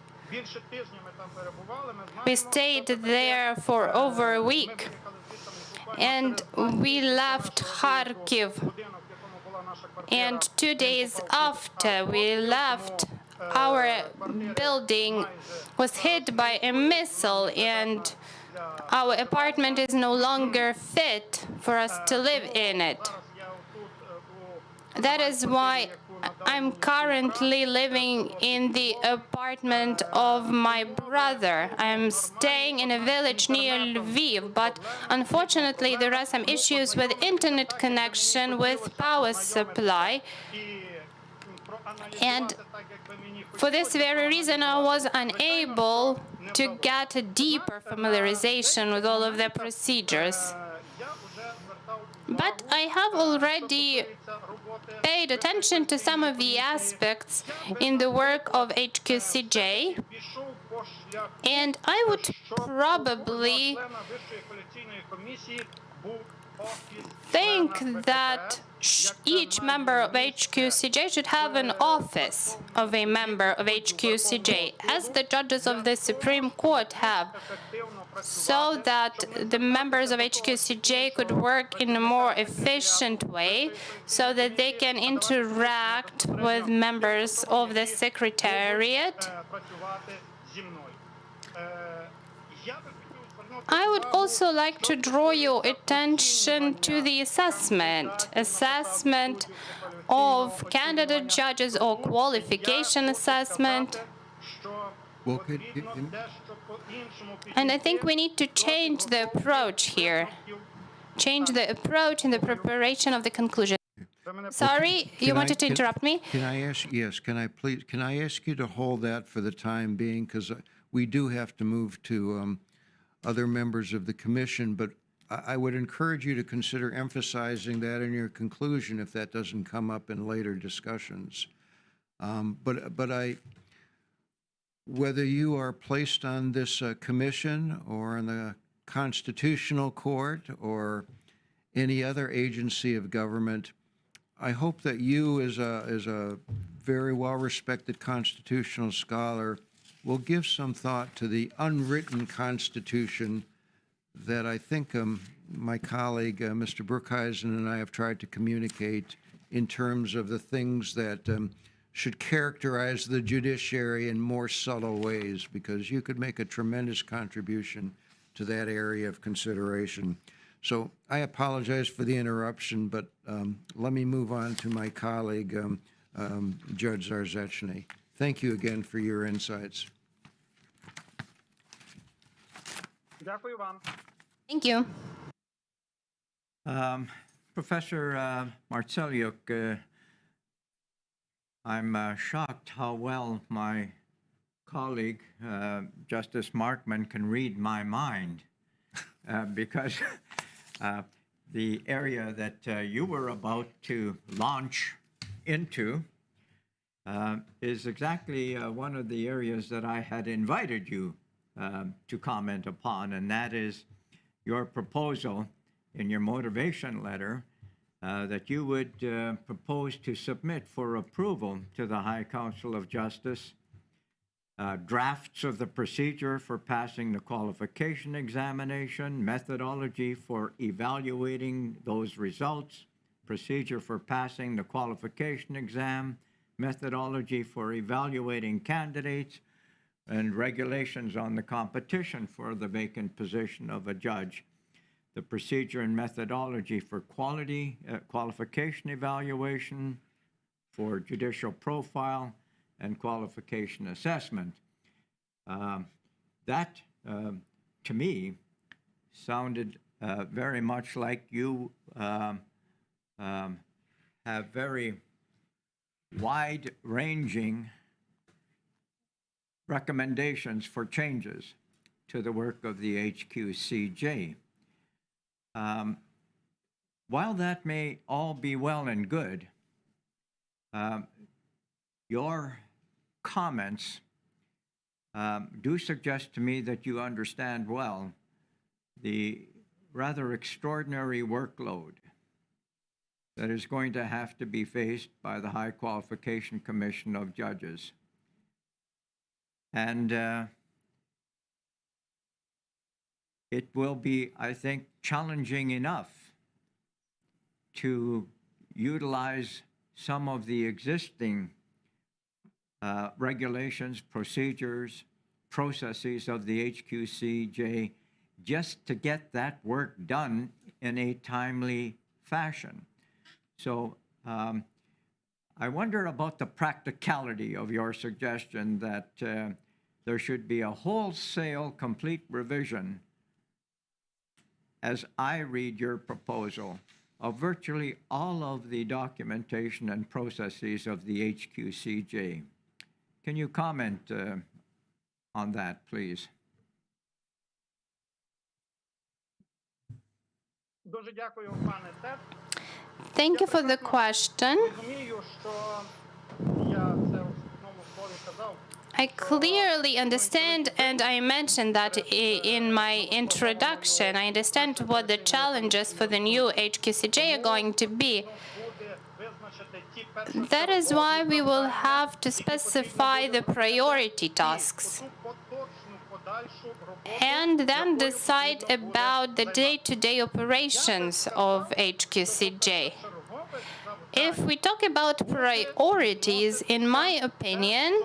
Speaker 4: We stayed there for over a week, and we left Kharkiv. And 2 days after we left, our building was hit by a missile, and our apartment is no longer fit for us to live in it. That is why I'm currently living in the apartment of my brother. I'm staying in a village near Lviv, but unfortunately there are some issues with internet connection, with power supply. And for this very reason, I was unable to get a deeper familiarization with all of the procedures. But I have already paid attention to some of the aspects in the work of HQCJ, and I would probably think that each member of HQCJ should have an office of a member of HQCJ, as the judges of the Supreme Court have, so that the members of HQCJ could work in a more efficient way, so that they can interact with members of the Secretariat. I would also like to draw your attention to the assessment of candidate judges or qualification assessment.
Speaker 3: Well,
Speaker 4: And I think we need to change the approach here. Change the approach in the preparation of the conclusion. Sorry, you wanted to interrupt me?
Speaker 3: Can I ask, yes, can I ask you to hold that for the time being? Because we do have to move to other members of the commission, but I would encourage you to consider emphasizing that in your conclusion if that doesn't come up in later discussions. Whether you are placed on this commission or in the Constitutional Court or any other agency of government, I hope that you, as a very well-respected constitutional scholar, will give some thought to the unwritten Constitution that I think my colleague, Mr. Brookhuizen, and I have tried to communicate in terms of the things that should characterize the judiciary in more subtle ways, because you could make a tremendous contribution to that area of consideration. So I apologize for the interruption, but let me move on to my colleague, Judge Zarzeczny. Thank you again for your insights.
Speaker 4: Thank you.
Speaker 5: Professor Martseliak, I'm shocked how well my colleague, Justice Markman, can read my mind, because the area that you were about to launch into is exactly one of the areas that I had invited you to comment upon, and that is your proposal in your motivation letter that you would propose to submit for approval to the High Council of Justice drafts of the procedure for passing the qualification examination, methodology for evaluating those results, procedure for passing the qualification exam, methodology for evaluating candidates, and regulations on the competition for the vacant position of a judge, the procedure and methodology for qualification evaluation, for judicial profile, and qualification assessment. That, to me, sounded very much like you have very wide-ranging recommendations for changes to the work of the HQCJ. While that may all be well and good, your comments do suggest to me that you understand well the rather extraordinary workload that is going to have to be faced by the High Qualification Commission of Judges. And it will be, I think, challenging enough to utilize some of the existing regulations, procedures, processes of the HQCJ just to get that work done in a timely fashion. So I wonder about the practicality of your suggestion that there should be a wholesale complete revision, as I read your proposal, of virtually all of the documentation and processes of the HQCJ. Can you comment on that, please?
Speaker 4: Thank you for the I clearly understand, and I mentioned that in my introduction, I understand what the challenges for the new HQCJ are going to be. That is why we will have to specify the priority tasks and then decide about the day-to-day operations of HQCJ. If we talk about priorities, in my opinion,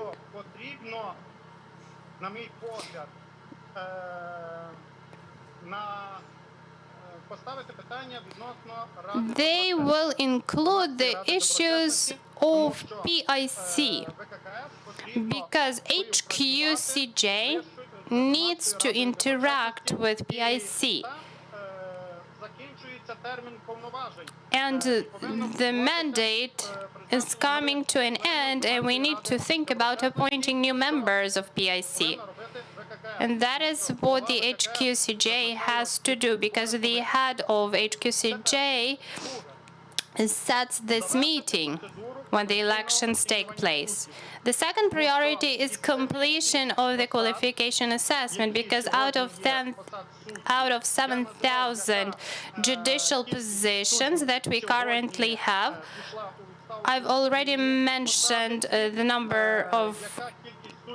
Speaker 4: they will include the issues of PIC, because HQCJ needs to interact with PIC. And the mandate is coming to an end, and we need to think about appointing new members of PIC. And that is what the HQCJ has to do, because the head of HQCJ sets this meeting when the elections take place. The second priority is completion of the qualification assessment, because out of 7,000 judicial positions that we currently have, I've already mentioned the number of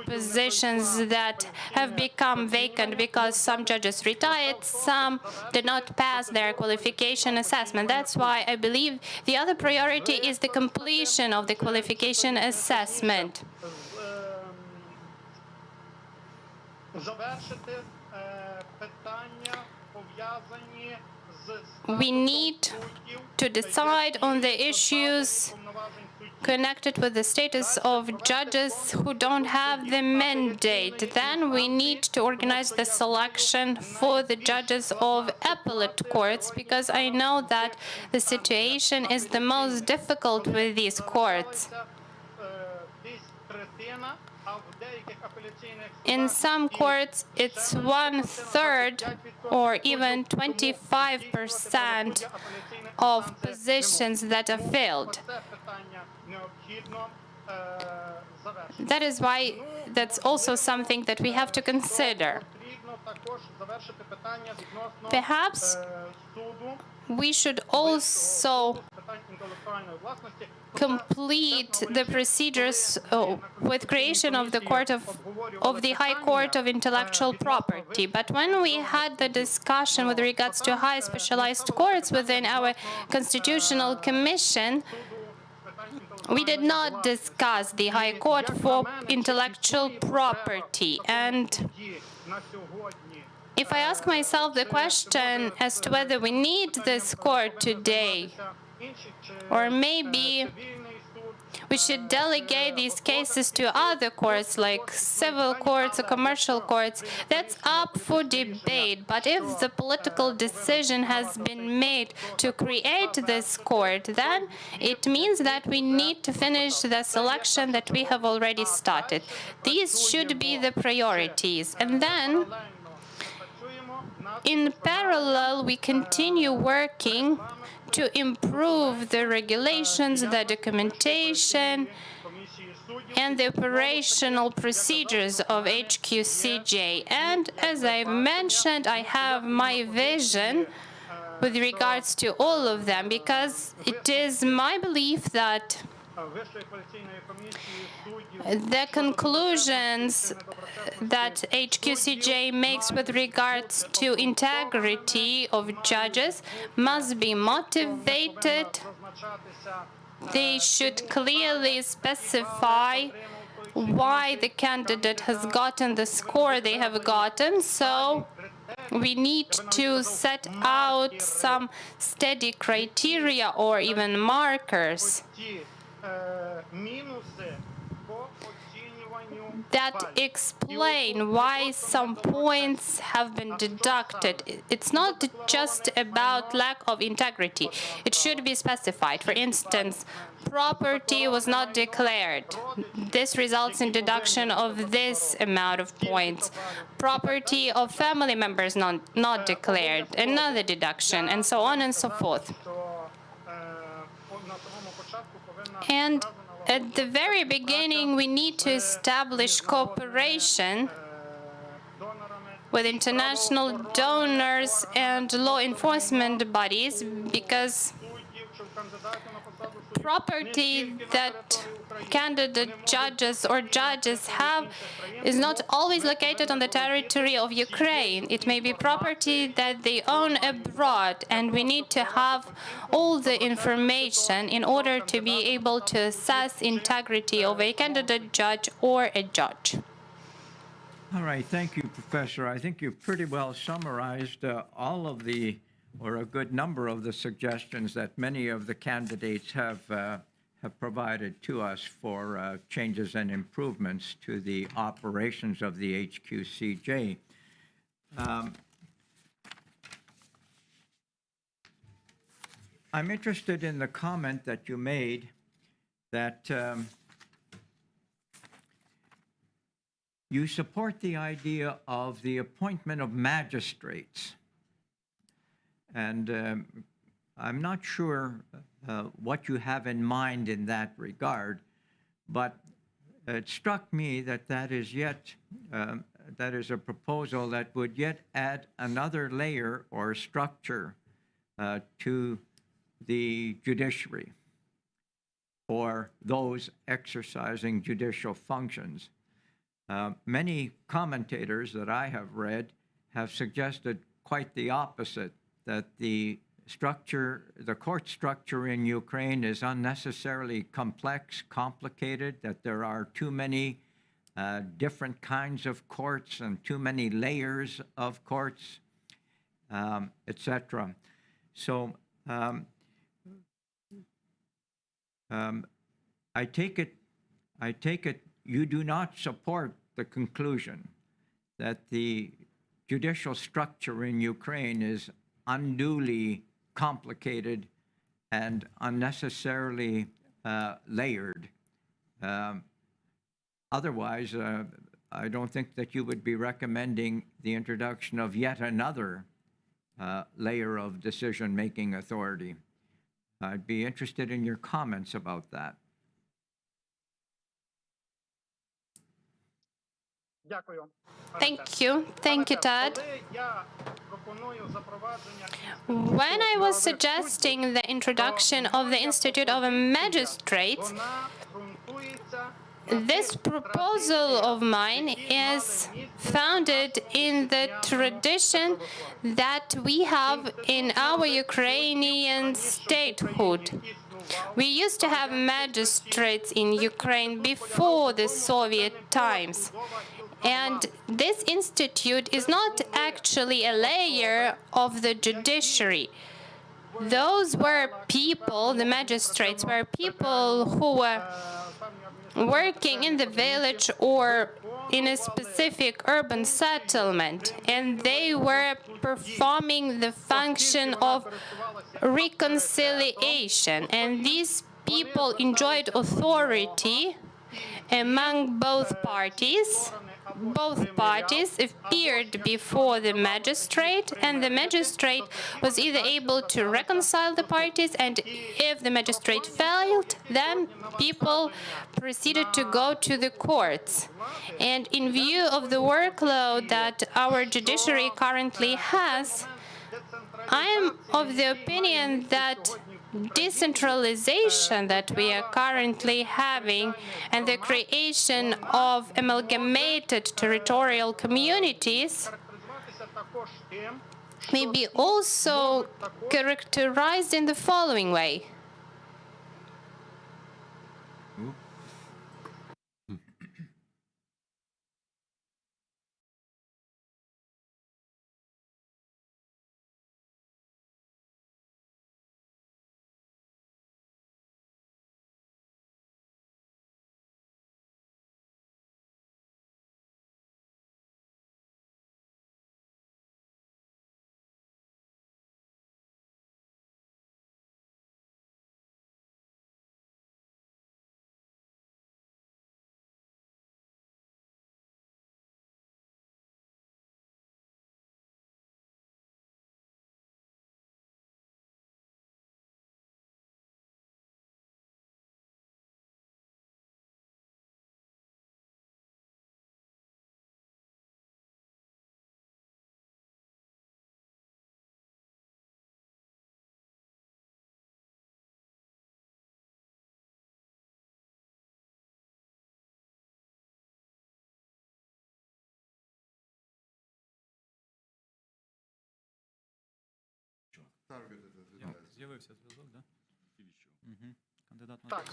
Speaker 4: positions that have become vacant because some judges retired, some did not pass their qualification assessment. That's why I believe the other priority is the completion of the qualification assessment. We need to decide on the issues connected with the status of judges who don't have the mandate. Then we need to organize the selection for the judges of appellate courts, because I know that the situation is the most difficult with these courts. In some courts, it's 1/3 or even 25% of positions that are filled. That is why that's also something that we have to consider. Perhaps we should also complete the procedures with creation of the High Court of Intellectual Property. But when we had the discussion with regards to high specialized courts within our Constitutional Commission, we did not discuss the High Court for Intellectual Property. And if I ask myself the question as to whether we need this court today, or maybe we should delegate these cases to other courts, like civil courts or commercial courts, that's up for debate. But if the political decision has been made to create this court, then it means that we need to finish the selection that we have already started. These should be the priorities. And then, in parallel, we continue working to improve the regulations, the documentation, and the operational procedures of HQCJ. And as I've mentioned, I have my vision with regards to all of them, because it is my belief that the conclusions that HQCJ makes with regards to integrity of judges must be motivated. They should clearly specify why the candidate has gotten the score they have gotten. So we need to set out some steady criteria or even markers that explain why some points have been deducted. It's not just about lack of integrity. It should be specified. For instance, property was not declared. This results in deduction of this amount of points. Property of family members not declared, another deduction, and so on and so forth. And At the very beginning, we need to establish cooperation with international donors and law enforcement bodies, because property that candidate judges or judges have is not always located on the territory of Ukraine. It may be property that they own abroad, and we need to have all the information in order to be able to assess integrity of a candidate judge or a judge.
Speaker 5: All right, thank you, Professor. I think you pretty well summarized all of the, or a good number of the suggestions that many of the candidates have provided to us for changes and improvements to the operations of the HQCJ. I'm interested in the comment that you made that you support the idea of the appointment of magistrates. And I'm not sure what you have in mind in that regard, but it struck me that that is a proposal that would yet add another layer or structure to the judiciary or those exercising judicial functions. Many commentators that I have read have suggested quite the opposite, that the court structure in Ukraine is unnecessarily complex, complicated, that there are too many different kinds of courts and too many layers of courts, etc. So I take it you do not support the conclusion that the judicial structure in Ukraine is unduly complicated and unnecessarily layered. Otherwise, I don't think that you would be recommending the introduction of yet another layer of decision-making authority. I'd be interested in your comments about that.
Speaker 4: Thank you. Thank you, Ted. When I was suggesting the introduction of the Institute of a Magistrate, this proposal of mine is founded in the tradition that we have in our Ukrainian statehood. We used to have magistrates in Ukraine before the Soviet times. And this institute is not actually a layer of the judiciary. Those were people, the magistrates were people who were working in the village or in a specific urban settlement, and they were performing the function of reconciliation. And these people enjoyed authority among both parties. Both parties appeared before the magistrate, and the magistrate was either able to reconcile the parties, and if the magistrate failed, then people proceeded to go to the courts. And in view of the workload that our judiciary currently has, I am of the opinion that decentralization that we are currently having and the creation of amalgamated territorial communities may be also characterized in the following way.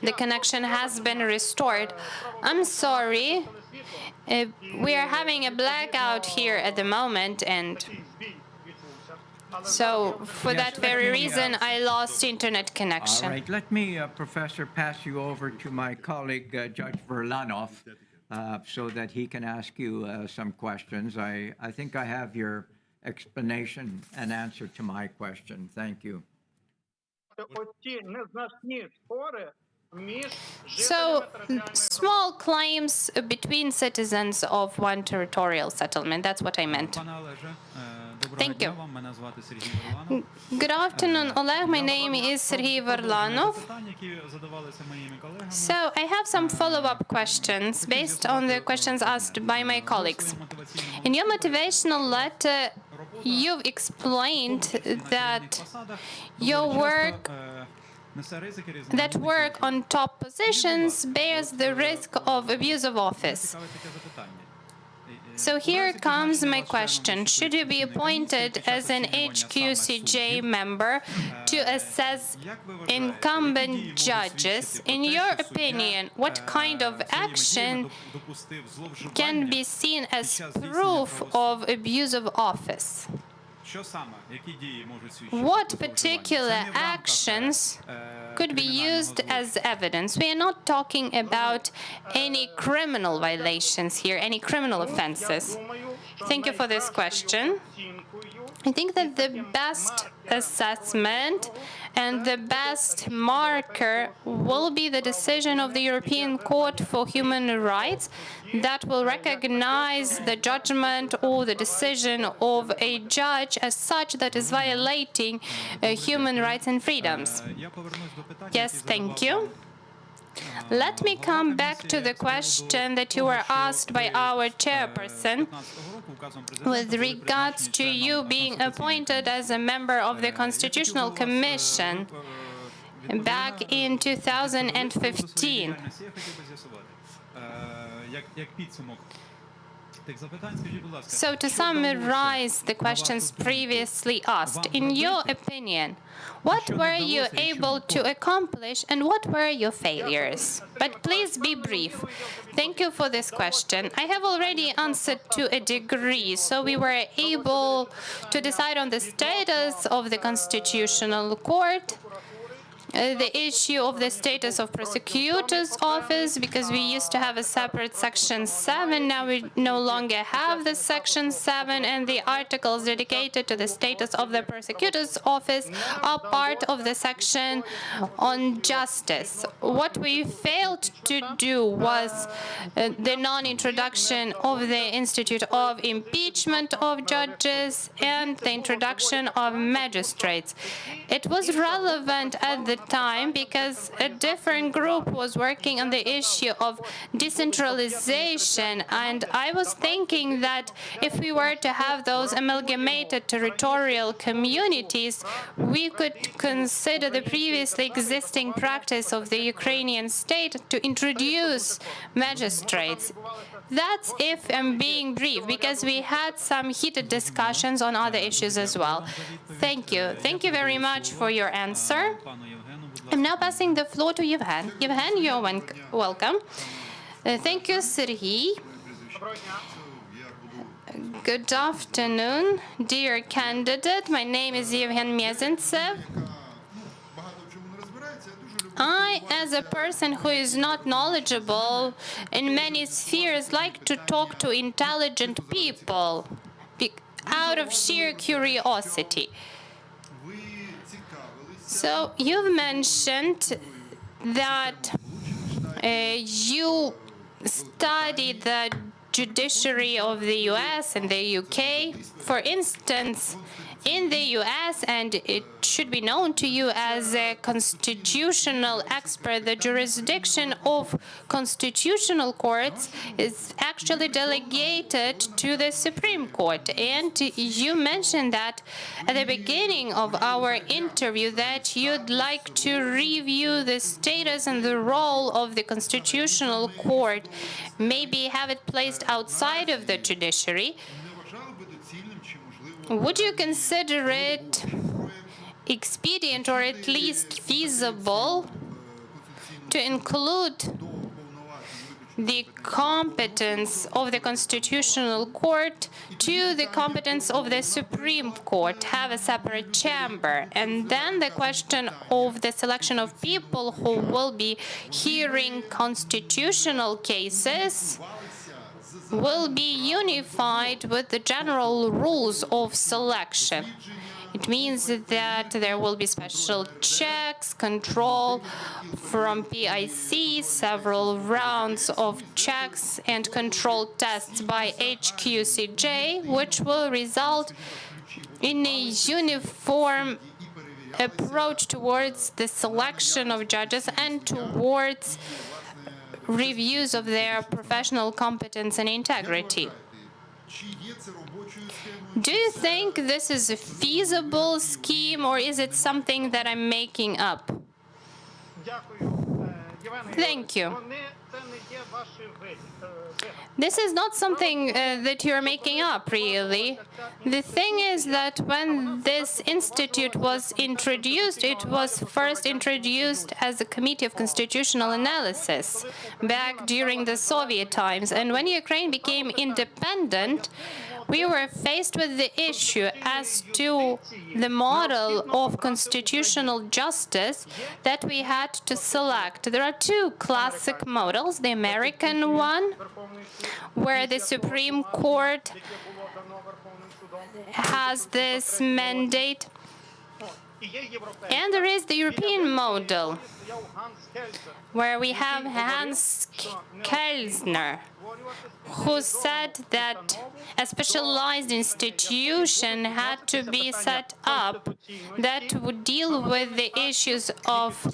Speaker 4: The connection has been restored. I'm sorry. We are having a blackout here at the moment, and so for that very reason, I lost internet
Speaker 5: All
Speaker 4: connection.
Speaker 5: right, let me, Professor, pass you over to my colleague, Judge Verlanov, so that he can ask you some questions. I think I have your explanation and answer to my question. Thank you.
Speaker 6: Оці незначні спори між
Speaker 4: So,
Speaker 6: жителями територіальної
Speaker 4: small claims between citizens of one territorial settlement. That's what I meant.
Speaker 7: Пане Олеже, доброго
Speaker 4: Thank
Speaker 7: дня
Speaker 4: you.
Speaker 7: вам. Мене звати Сергій Верланов.
Speaker 4: Good afternoon, Oleg. My name is Sergei Varlanov.
Speaker 7: Питання, які задавалися моїми колегами.
Speaker 4: So, I have some follow-up questions based on the questions asked by my colleagues. In your motivational letter, you've explained that your work that work on top positions bears the risk of abuse of office. So here comes my question. Should you be appointed as an HQCJ member to assess incumbent judges? In your opinion, what kind of action can be seen as proof of abuse of office? What particular actions could be used as evidence? We are not talking about any criminal violations here, any criminal offenses. Thank you for this question. I think that the best assessment and the best marker will be the decision of the European Court for Human Rights that will recognize the judgment or the decision of a judge as such that is violating human rights and freedoms. Yes, thank you. Let me come back to the question that you were asked by our chairperson with regards to you being appointed as a member of the Constitutional Commission back in 2015. So to summarize the questions previously asked, in your opinion, what were you able to accomplish and what were your failures? But please be brief. Thank you for this question. I have already answered to a degree, so we were able to decide on the status of the Constitutional Court, the issue of the status of prosecutor's office, because we used to have a separate Section 7, now we no longer have the Section 7, and the articles dedicated to the status of the prosecutor's office are part of the section on justice. What we failed to do was the non-introduction of the Institute of Impeachment of Judges and the introduction of magistrates. It was relevant at the time because a different group was working on the issue of decentralization, and I was thinking that if we were to have those amalgamated territorial communities, we could consider the previously existing practice of the Ukrainian state to introduce magistrates. That's if I'm being brief, because we had some heated discussions on other issues as well. Thank you. Thank you very much for your answer. I'm now passing the floor to Yevhen. Yevhen, you're welcome. Thank you, Sergei. Good afternoon, dear candidate. My name is Yevhen Mezentsev. I, as a person who is not knowledgeable in many spheres, like to talk to intelligent people out of sheer curiosity. So you've mentioned that you studied the judiciary of the US and the UK. For instance, in the US, and it should be known to you as a constitutional expert, the jurisdiction of constitutional courts is actually delegated to the Supreme Court. And you mentioned that at the beginning of our interview that you'd like to review the status and the role of the Constitutional Court, maybe have it placed outside of the judiciary. Would you consider it expedient or at least feasible to include the competence of the Constitutional Court to the competence of the Supreme Court, have a separate chamber. And then the question of the selection of people who will be hearing constitutional cases will be unified with the general rules of selection. It means that there will be special checks, control from PIC, several rounds of checks and control tests by HQCJ, which will result in a uniform approach towards the selection of judges and towards reviews of their professional competence and integrity. Do you think this is a feasible scheme, or is it something that I'm making up? Thank you. This is not something that you're making up, really. The thing is that when this institute was introduced, it was first introduced as a Committee of Constitutional Analysis back during the Soviet times. And when Ukraine became independent, we were faced with the issue as to the model of constitutional justice that we had to select. There are two classic models: the American one, where the Supreme Court has this mandate, and there is the European model, where we have Hans Kelzner, who said that a specialized institution had to be set up that would deal with the issues of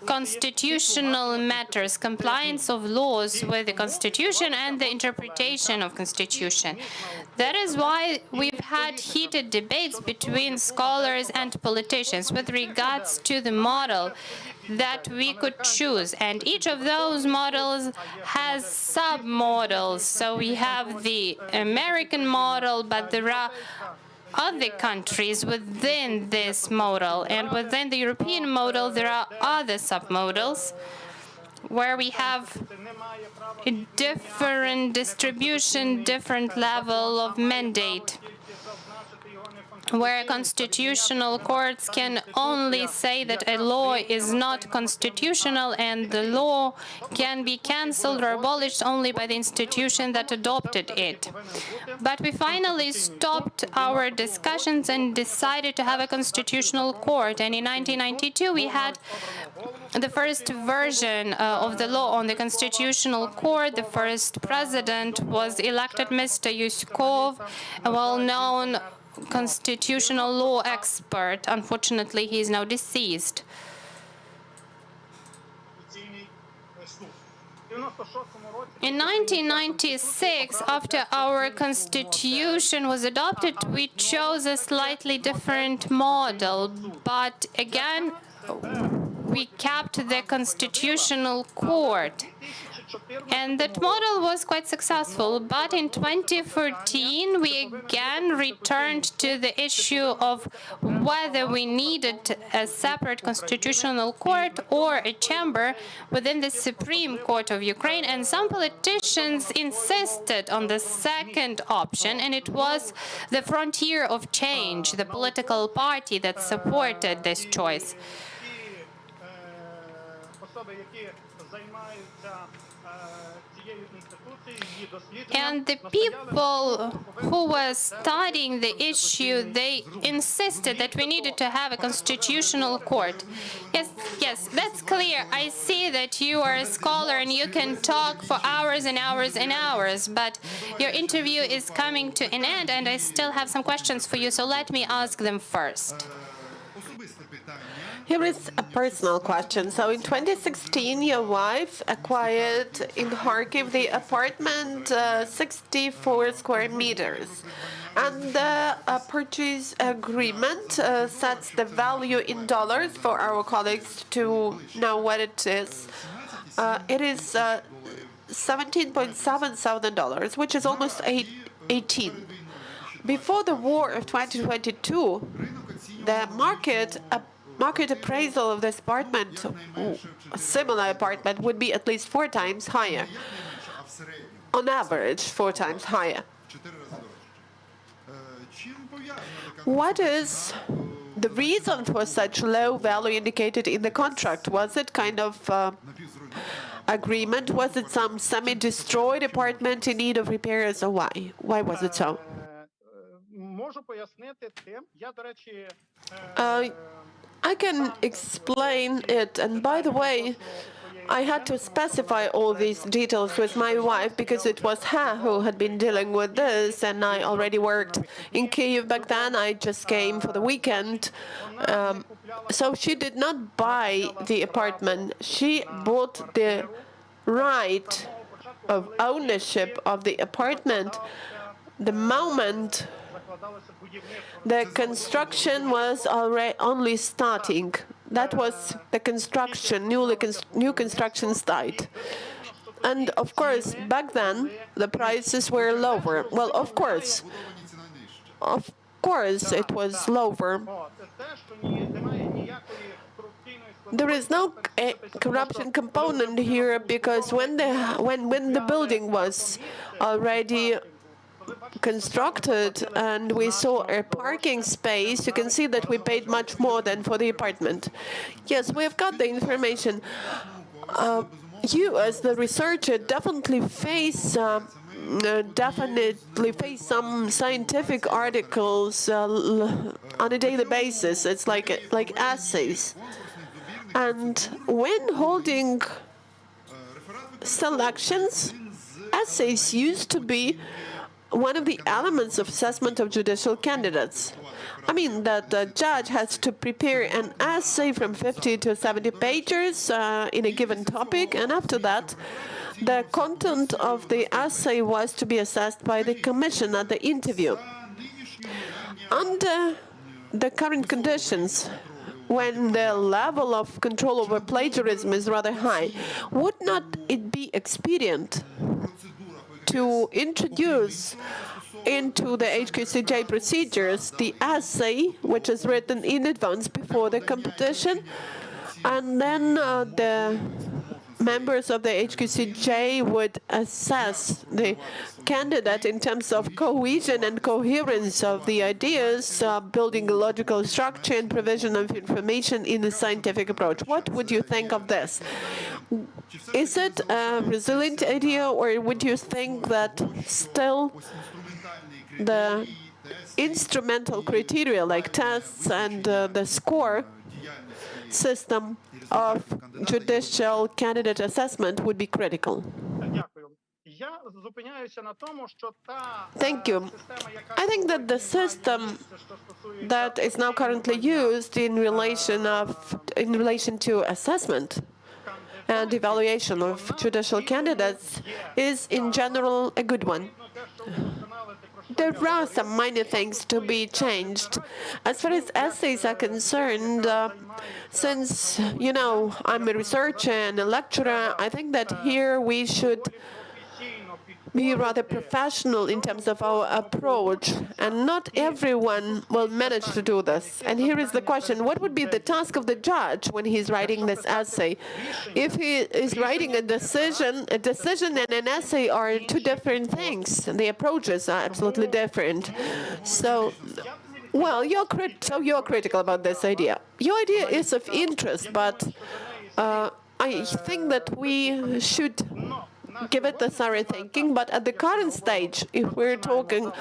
Speaker 4: constitutional matters, compliance of laws with the Constitution and the interpretation of Constitution. That is why we've had heated debates between scholars and politicians with regards to the model that we could choose. And each of those models has sub-models. So we have the American model, but there are other countries within this model. And within the European model, there are other sub-models where we have a different distribution, different level of mandate, where constitutional courts can only say that a law is not constitutional and the law can be cancelled or abolished only by the institution that adopted it. But we finally stopped our discussions and decided to have a constitutional court. And in 1992, we had the first version of the law on the constitutional court. The first president was elected Mr. Yuskov, a well-known constitutional law expert. Unfortunately, he is now deceased. In 1996, after our constitution was adopted, we chose a slightly different model, but again, we kept the constitutional court. And that model was quite successful. But in 2014, we again returned to the issue of whether we needed a separate constitutional court or a chamber within the Supreme Court of Ukraine. And some politicians insisted on the second option, and it was the Frontier of Change, the political party that supported this choice. And the people who were studying the issue, they insisted that we needed to have a constitutional court. Yes, that's clear. I see that you are a scholar and you can talk for hours and hours and hours, but your interview is coming to an end, and I still have some questions for you, so let me ask them first.
Speaker 1: Here is a personal question. So in 2016, your wife acquired in Kharkiv the apartment 64 square meters. And the purchase agreement sets the value in dollars for our colleagues to know what it is. It is $17,700, which is almost 18. Before the war of 2022, the market appraisal of this apartment, a similar apartment, would be at least 4 times higher. On average, 4 times higher. What is the reason for such low value indicated in the contract? Was it kind of agreement? Was it some semi-destroyed apartment in need of repairs, or why? Why was it so?
Speaker 6: Можу пояснити тим. Я, до речі,
Speaker 1: I can explain it, and by the way, I had to specify all these details with my wife because it was her who had been dealing with this, and I already worked in Kyiv back then. I just came for the weekend. So she did not buy the apartment. She bought the right of ownership of the apartment the moment the construction was already only starting. That was the construction, new construction site. And of course, back then, the prices were lower. Well, of course, it was lower. There is no corruption component here because when the building was already constructed and we saw a parking space, you can see that we paid much more than for the apartment. Yes, we've got the information. You, as the researcher, definitely face some scientific articles on a daily basis. It's like essays. And when holding selections, essays used to be one of the elements of assessment of judicial candidates. I mean that the judge has to prepare an essay from 50 to 70 pages in a given topic, and after that, the content of the essay was to be assessed by the commission at the interview. Under the current conditions, when the level of control over plagiarism is rather high, would not it be expedient to introduce into the HQCJ procedures the essay, which is written in advance before the competition, and then the members of the HQCJ would assess the candidate in terms of cohesion and coherence of the ideas, building a logical structure and provision of information in a scientific approach. What would you think of this? Is it a resilient idea, or would you think that still the instrumental criteria like tests and the score system of judicial candidate assessment would be critical? Thank you. I think that the system that is now currently used in relation to assessment and evaluation of judicial candidates is in general a good one. There are some minor things to be changed. As far as essays are concerned, since, I'm a researcher and a lecturer, I think that here we should be rather professional in terms of our approach, and not everyone will manage to do this. And here is the question: what would be the task of the judge when he's writing this essay? If he is writing a decision and an essay are two different things. The approaches are absolutely different. So, well, you're critical about this idea. Your idea is of interest, but I think that we should give it a thorough thinking. But at the current stage, if we're talking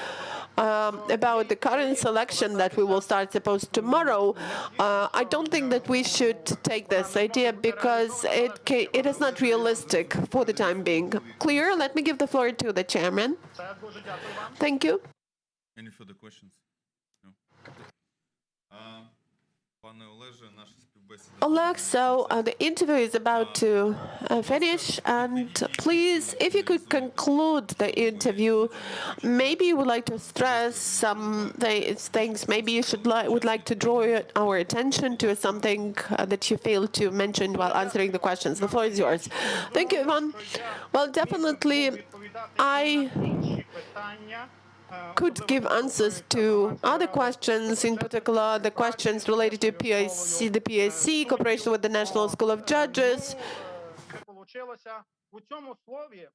Speaker 1: about the current selection that we will start supposed tomorrow, I don't think that we should take this idea because it is not realistic for the time being. Clear? Let me give the floor to the chairman. Thank you.
Speaker 8: Any further questions? No. Пане Олеже, наша співбесіда.
Speaker 1: Oleg, so the interview is about to finish, and please, if you could conclude the interview, maybe you would like to stress some things. Maybe you would like to draw our attention to something that you failed to mention while answering the questions. The floor is yours. Thank you, Ivan. Well, definitely, could give answers to other questions, in particular the questions related to the PSC, cooperation with the National School of Judges.
Speaker 6: Не получилося. У цьому слові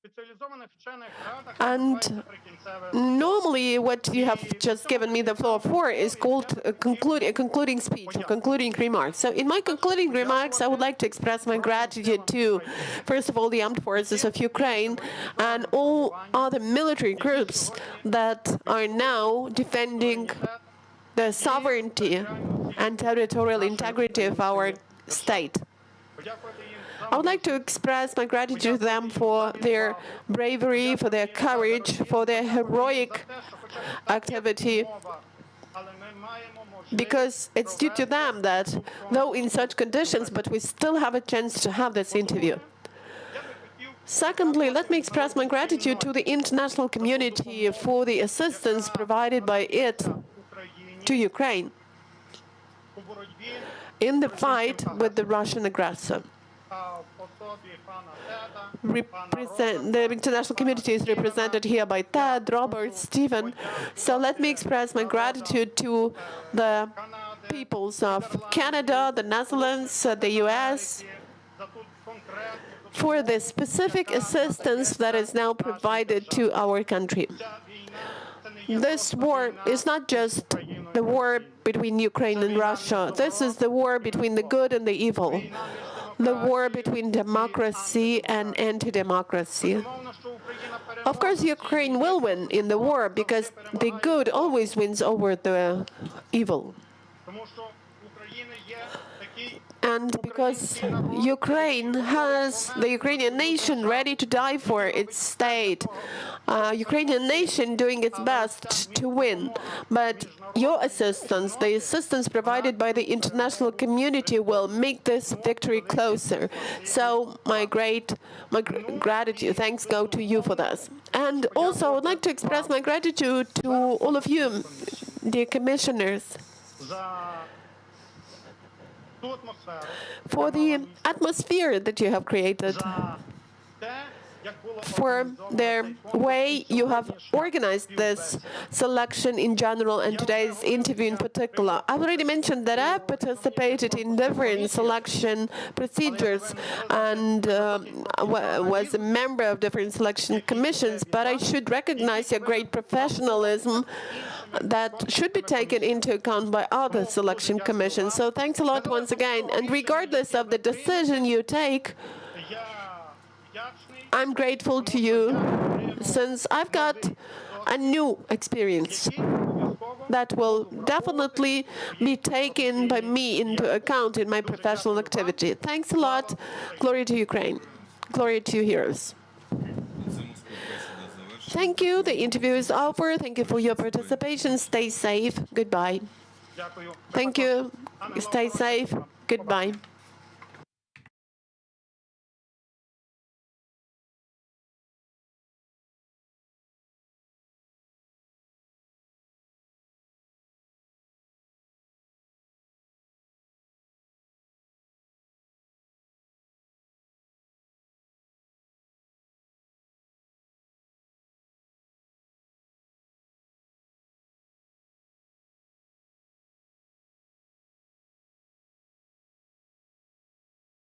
Speaker 6: спеціалізованих вчених радах
Speaker 1: And
Speaker 6: називається прикінцеве.
Speaker 1: normally, what you have just given me the floor for is called a concluding speech, or concluding remarks. So in my concluding remarks, I would like to express my gratitude to, first of all, the armed forces of Ukraine and all other military groups that are now defending the sovereignty and territorial integrity of our state.
Speaker 6: Подякувати їм за
Speaker 1: I would like to express my gratitude to them for their bravery, for their courage, for their heroic
Speaker 6: те, що хоча б
Speaker 1: activity,
Speaker 6: мова, але ми маємо можливість
Speaker 1: because it's due to them that, though in such conditions, but we still have a chance to have this interview. Secondly, let me express my gratitude to the international community for the assistance provided by it to Ukraine
Speaker 6: у боротьбі
Speaker 1: in the fight with the Russian aggressor.
Speaker 6: в особі пана Теда,
Speaker 1: The international community is represented here by Ted, Robert, Stephen. So let me express my gratitude to the peoples of Canada, the Netherlands, the US,
Speaker 6: за тут конкретну
Speaker 1: for the specific assistance that is now provided to our country. This war is not just the war between Ukraine and Russia. This is the war between the good and the evil, the war between democracy and anti-democracy.
Speaker 6: мовно, що Україна
Speaker 1: Of course, Ukraine will win in the war because the good always wins over the evil.
Speaker 6: тому що в України є такий
Speaker 1: And because Ukraine has the Ukrainian nation ready to die for its state, Ukrainian nation doing its best to win. But your assistance, the assistance provided by the international community, will make this victory closer. So my gratitude, thanks go to you for this. And also, I would like to express my gratitude to all of you, dear commissioners,
Speaker 6: за ту атмосферу,
Speaker 1: for the atmosphere that you have created,
Speaker 6: за те, як було
Speaker 1: for
Speaker 6: організовано
Speaker 1: the
Speaker 6: цей конкурс
Speaker 1: way
Speaker 6: і
Speaker 1: you have
Speaker 6: сьогоднішня
Speaker 1: organized this
Speaker 6: співбесіда.
Speaker 1: selection in general and today's interview in particular. I've already mentioned that I participated in different selection procedures and was a member of different selection commissions, but I should recognize your great professionalism that should be taken into account by other selection commissions. So thanks a lot once again. And regardless of the decision you take,
Speaker 6: Я вдячний,
Speaker 1: I'm grateful to you since I've got a new experience
Speaker 6: обов'язково
Speaker 1: that will definitely be taken by me into account in my professional activity. Thanks a lot. Glory to Ukraine. Glory to you, heroes. Thank you. The interview is over. Thank you for your participation. Stay safe. Goodbye.
Speaker 6: дякую.
Speaker 1: Thank you. Stay safe. Goodbye.